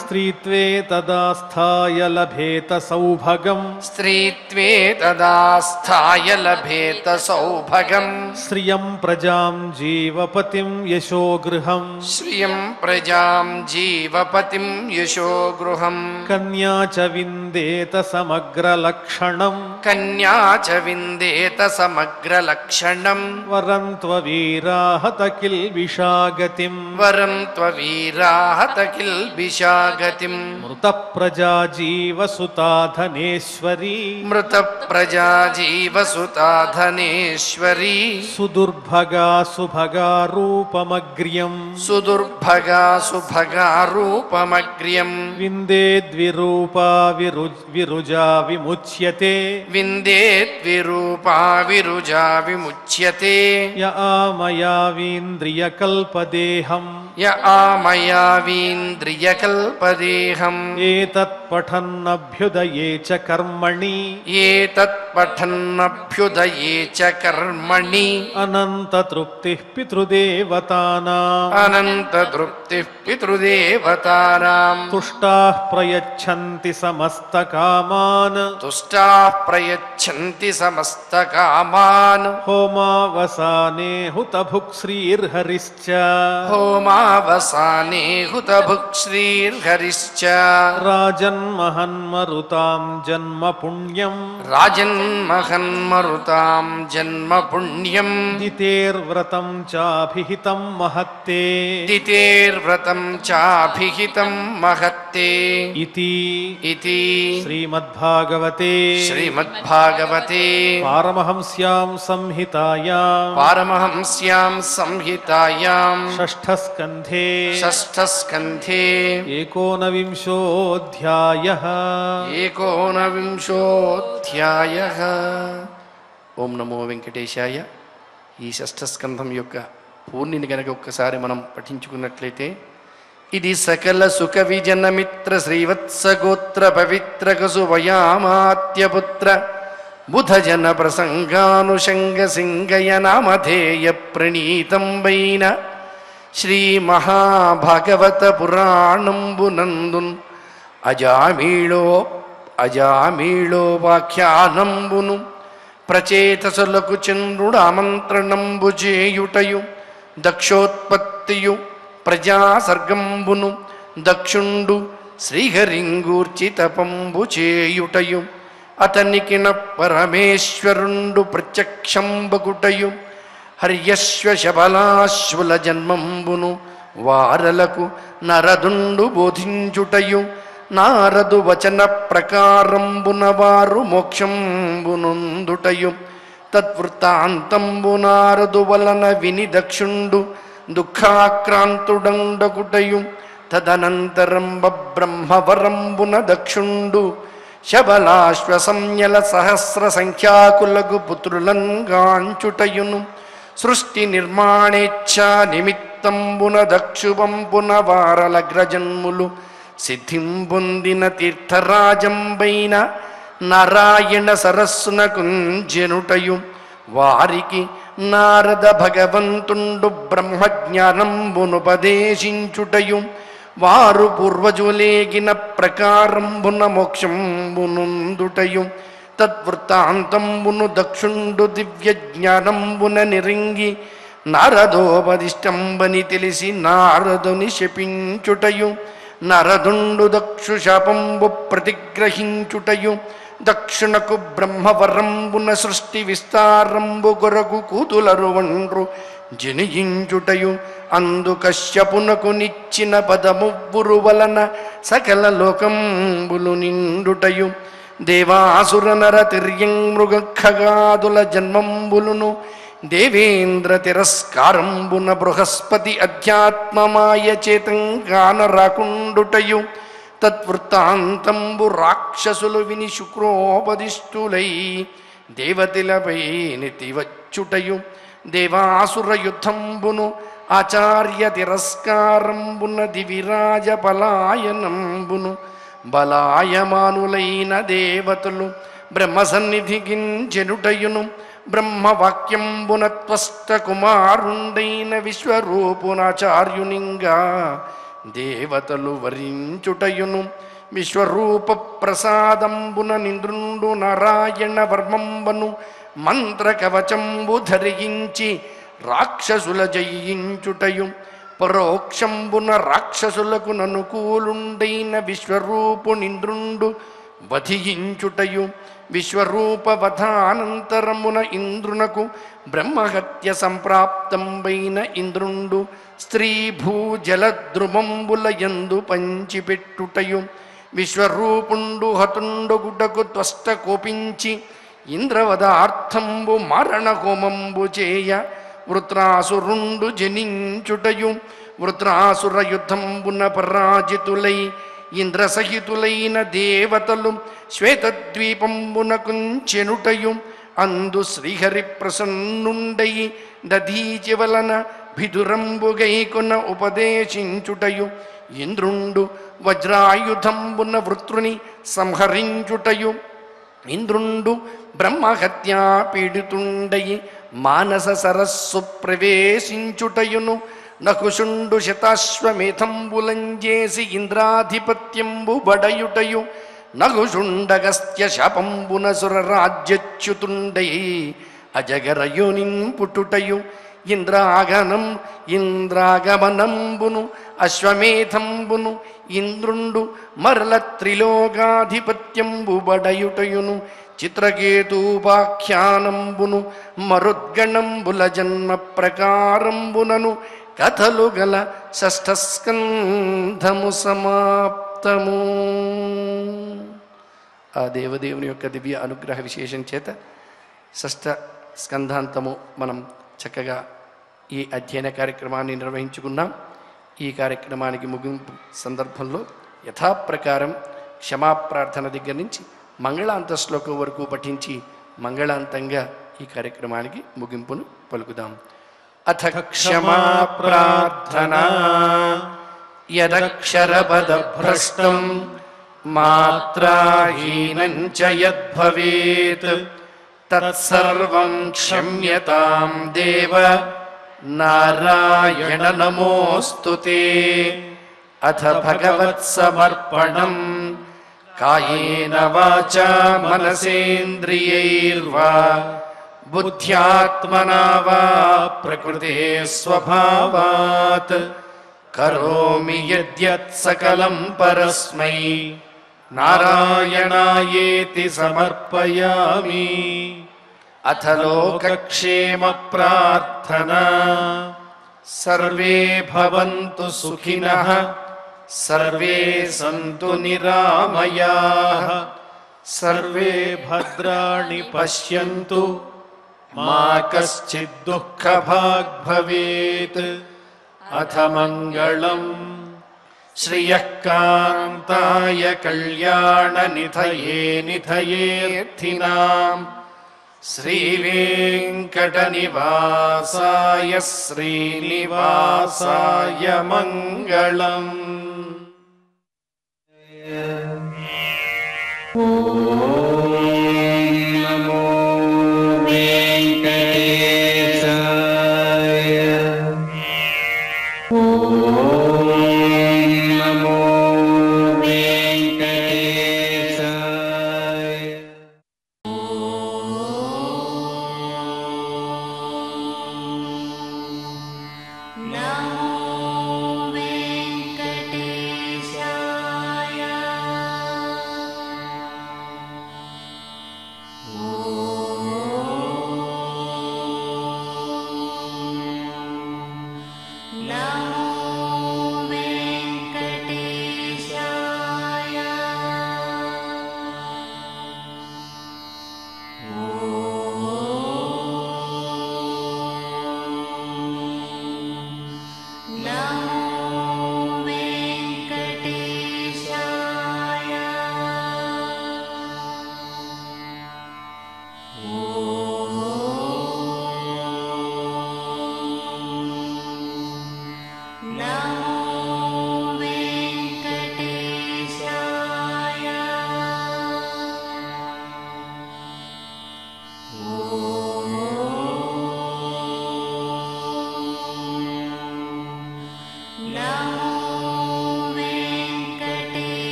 స్త్రీత్వే తదా స్థాయ లభేత సౌభగం స్త్రీత్వే తదా స్థాయ లభేత సౌభగం శ్రియం ప్రజాం జీవపతిం యశో గృహం శ్రియం ప్రజాం జీవపతిం యశో గృహం కన్యా చ విందేత సమగ్రలక్షణం కన్యా చ విందేత సమగ్రలక్షణం వరం త్వవీరాహత కిల్బిషాగతిం వరం త్వవీరాహత కిల్బిషాగతిం మృత ప్రజా జీవసుతా ధనేశ్వరీ మృత ప్రజా జీవసుతా ధనేశ్వరీ సుదుర్భగా సుభగా రూపమగ్ర్యం సుదుర్భగా సుభగా రూపమగ్ర్యం విందేద్విరూపా విరుజా విముచ్యతే విందేద్విరూపా విరుజా విముచ్యతే య ఆమయావీంద్రియకల్పదేహం య ఆమయావీంద్రియకల్పదేహం ఏతత్పఠన్నభ్యుదయే చ కర్మణి ఏతత్పఠన్నభ్యుదయే చ కర్మణి అనంతతృప్తిః పితృదేవతానాం అనంతతృప్తిః పితృదేవతానాం తుష్టాః ప్రయచ్చంతి సమస్తకామాన్ తుష్టాః ప్రయచ్చంతి సమస్తకామాన్ హోమావసానే హుతభుక్శ్రీర్హరిశ్చ హోమావసానే హుతభుక్శ్రీర్హరిశ్చ రాజన్మహన్మరుతాం జన్మ పుణ్యం రాజన్మహన్మరుతాం జన్మ పుణ్యం దితేర్వ్రతం చాభిహితం మహత్తే దితేర్వ్రతం చాభిహితం మహత్తే ఇతి ఇతి శ్రీమద్భాగవతే శ్రీమద్భాగవతే పారమహంస్యాం సంహితాయాం పారమహంస్యాం సంహితాయాం షష్ఠస్కంధే షష్ఠస్కంధే ఏకోనవింశోऽధ్యాయः ఏకోనవింశోధ్యాయః. ఓం నమో వెంకటేశాయ. ఈ షష్ఠస్కంధం యొక్క పూర్ణిని గనక ఒక్కసారి మనం పఠించుకున్నట్లయితే, ఇది సకల సుఖ విజనమిత్ర శ్రీవత్సగోత్ర పవిత్రకసు వయామాత్యపుత్ర బుధజన ప్రసంగానుషంగ సింగయ నామధేయ ప్రణీతం వైన శ్రీ మహాభాగవత పురాణంబునందున్ అజామీళో వాఖ్యానంబును ప్రచేతసులకు చంద్రుడు ఆమంత్రణంబు చేయుటయు దక్షోత్పత్తియు ప్రజాసర్గంబును దక్షుండు శ్రీహరింగూర్చి తపంబు చేయుటయు అతనికిన పరమేశ్వరుండు ప్రత్యక్షంబగుటయు హర్యశ్వశబలాశ్వుల జన్మంబును వారలకు నరదుండు బోధించుటయు నారదు వచన ప్రకారంబున వారు మోక్షంబునుందుటయు తద్వృత్తాంతంబు నారదు వలన విని దక్షుండు దుఃఖాక్రాంతుడండగుటయు తదనంతరం బ్రహ్మవరంబున దక్షుండు శబలాశ్వ సంయల సహస్ర సంఖ్యాకులకు పుత్రులంగాంచుటయును సృష్టి నిర్మాణేచ్ఛా నిమిత్తంబున దక్షువంబున వారలగ్రజన్ములు సిద్ధిం పొందిన తీర్థరాజంబైన నారాయణ సరస్సున కుంజనుటయు వారికి నారద భగవంతుండు బ్రహ్మజ్ఞానంబునుపదేశించుటయు వారు పూర్వజులేగిన ప్రకారంబున మోక్షంబునుందుటయు తద్వృత్తాంతంబును దక్షుండు దివ్య జ్ఞానంబున నిరింగి నారదోపదిష్టంబని తెలిసి నారదుని శపించుటయు నరదుండు దక్షు శాపంబు ప్రతిగ్రహించుటయు దక్షునకు బ్రహ్మవరంబున సృష్టి విస్తారంబు కొరకు కూతులరు వండ్రు జనియించుటయు అందు కశ్యపునకు నిచ్చిన పదమువ్వురు వలన సకల లోకంబులు నిండుటయు దేవాసుర నర తిర్యంమృగ ఖగాదుల జన్మంబులును దేవేంద్ర తిరస్కారంబున బృహస్పతి అధ్యాత్మమాయ చేతంగాన రాకుండుటయు తద్వృత్తాంతంబు రాక్షసులు విని శుక్రోపదిష్టులై దేవతిలపై నితివచ్చుటయు దేవాసుర యుద్ధంబును ఆచార్య తిరస్కారంబున దివిరాజ పలాయనంబును బలాయమానులైన దేవతలు బ్రహ్మ సన్నిధికించెనుటయును బ్రహ్మవాక్యంబున త్వష్ట కుమారుండైన విశ్వరూపునాచార్యునింగా దేవతలు వరించుటయును విశ్వరూప ప్రసాదంబున నింద్రుండు నారాయణ వర్మంబను మంత్ర కవచంబు ధరించి రాక్షసుల జయించుటయు పరోక్షంబున రాక్షసులకు ననుకూలుండైన విశ్వరూపునింద్రుండు వధించుటయు విశ్వరూప వధానంతరమున ఇంద్రునకు బ్రహ్మహత్య సంప్రాప్తంబైన ఇంద్రుండు స్త్రీ భూజలద్రుమంబుల యందు పంచిపెట్టుటయు విశ్వరూపుండు హతుండగుటకు త్వష్ట కోపించి ఇంద్రవదార్థంబు మరణ హోమంబు చేయ వృత్రాసురుండు జనించుటయు వృత్రాసుర యుద్ధంబున పరాజితులై ఇంద్రసహితులైన దేవతలు శ్వేతద్వీపంబున కుంచెనుటయు అందు శ్రీహరి ప్రసన్నుండయి దధీచి వలన భిదురంబుగైకొన ఉపదేశించుటయు ఇంద్రుండు వజ్రాయుధంబున వృత్రుని సంహరించుటయు ఇంద్రుండు బ్రహ్మహత్యా పీడితుండయి మానస సరస్సు ప్రవేశించుటయును నకుశుండు శతాశ్వమేధంబులంజేసి ఇంద్రాధిపత్యంబు బడయుటయు నకుశుండగస్త్య శాపంబున సురరాజ్యచ్యుతుండయి అజగరయునిన్ పుట్టుటయు ఇంద్రాగమనంబును అశ్వమేధంబును ఇంద్రుండు మరల త్రిలోకాధిపత్యంబు బడయుటయును చిత్రకేతూపాఖ్యానంబును మరుద్గణంబుల జన్మ ప్రకారంబునను కథలు గల షష్ఠస్కంధము సమాప్తము. ఆ దేవదేవుని యొక్క దివ్య అనుగ్రహ విశేషం చేత షష్ఠ స్కంధాంతము మనం చక్కగా ఈ అధ్యయన కార్యక్రమాన్ని నిర్వహించుకున్నాం. ఈ కార్యక్రమానికి ముగింపు సందర్భంలో యథాప్రకారం క్షమాప్రార్థన దగ్గర నుంచి మంగళాంత శ్లోకం వరకు పఠించి మంగళాంతంగా ఈ కార్యక్రమానికి ముగింపును పలుకుదాం. అథ క్షమా ప్రార్థనా యదక్షరపదభ్రష్టం మాత్రాహీనం చ యద్భవేత్ తత్సర్వం క్షమ్యతాం దేవ నారాయణ నమోస్తుతే. అథ భగవత్సమర్పణం కాయేన వాచా మనసేంద్రియైర్వా బుద్ధ్యాత్మనా వా ప్రకృతే స్వభావాత్ కరోమి యద్యత్ సకలం పరస్మై నారాయణాయేతి సమర్పయామి. అథ లోకక్షేమ ప్రార్థనా సర్వే భవంతు సుఖినః సర్వే సంతు నిరామయాః సర్వే భద్రాణి పశ్యంతు మా కశ్చిద్ దుఃఖభాగ్ భవేత్. అథ మంగళం శ్రియః కాంతాయ కళ్యాణ నిధయే నిధయేర్థినాం శ్రీవేంకటనివాసాయ శ్రీనివాసాయ మంగళం.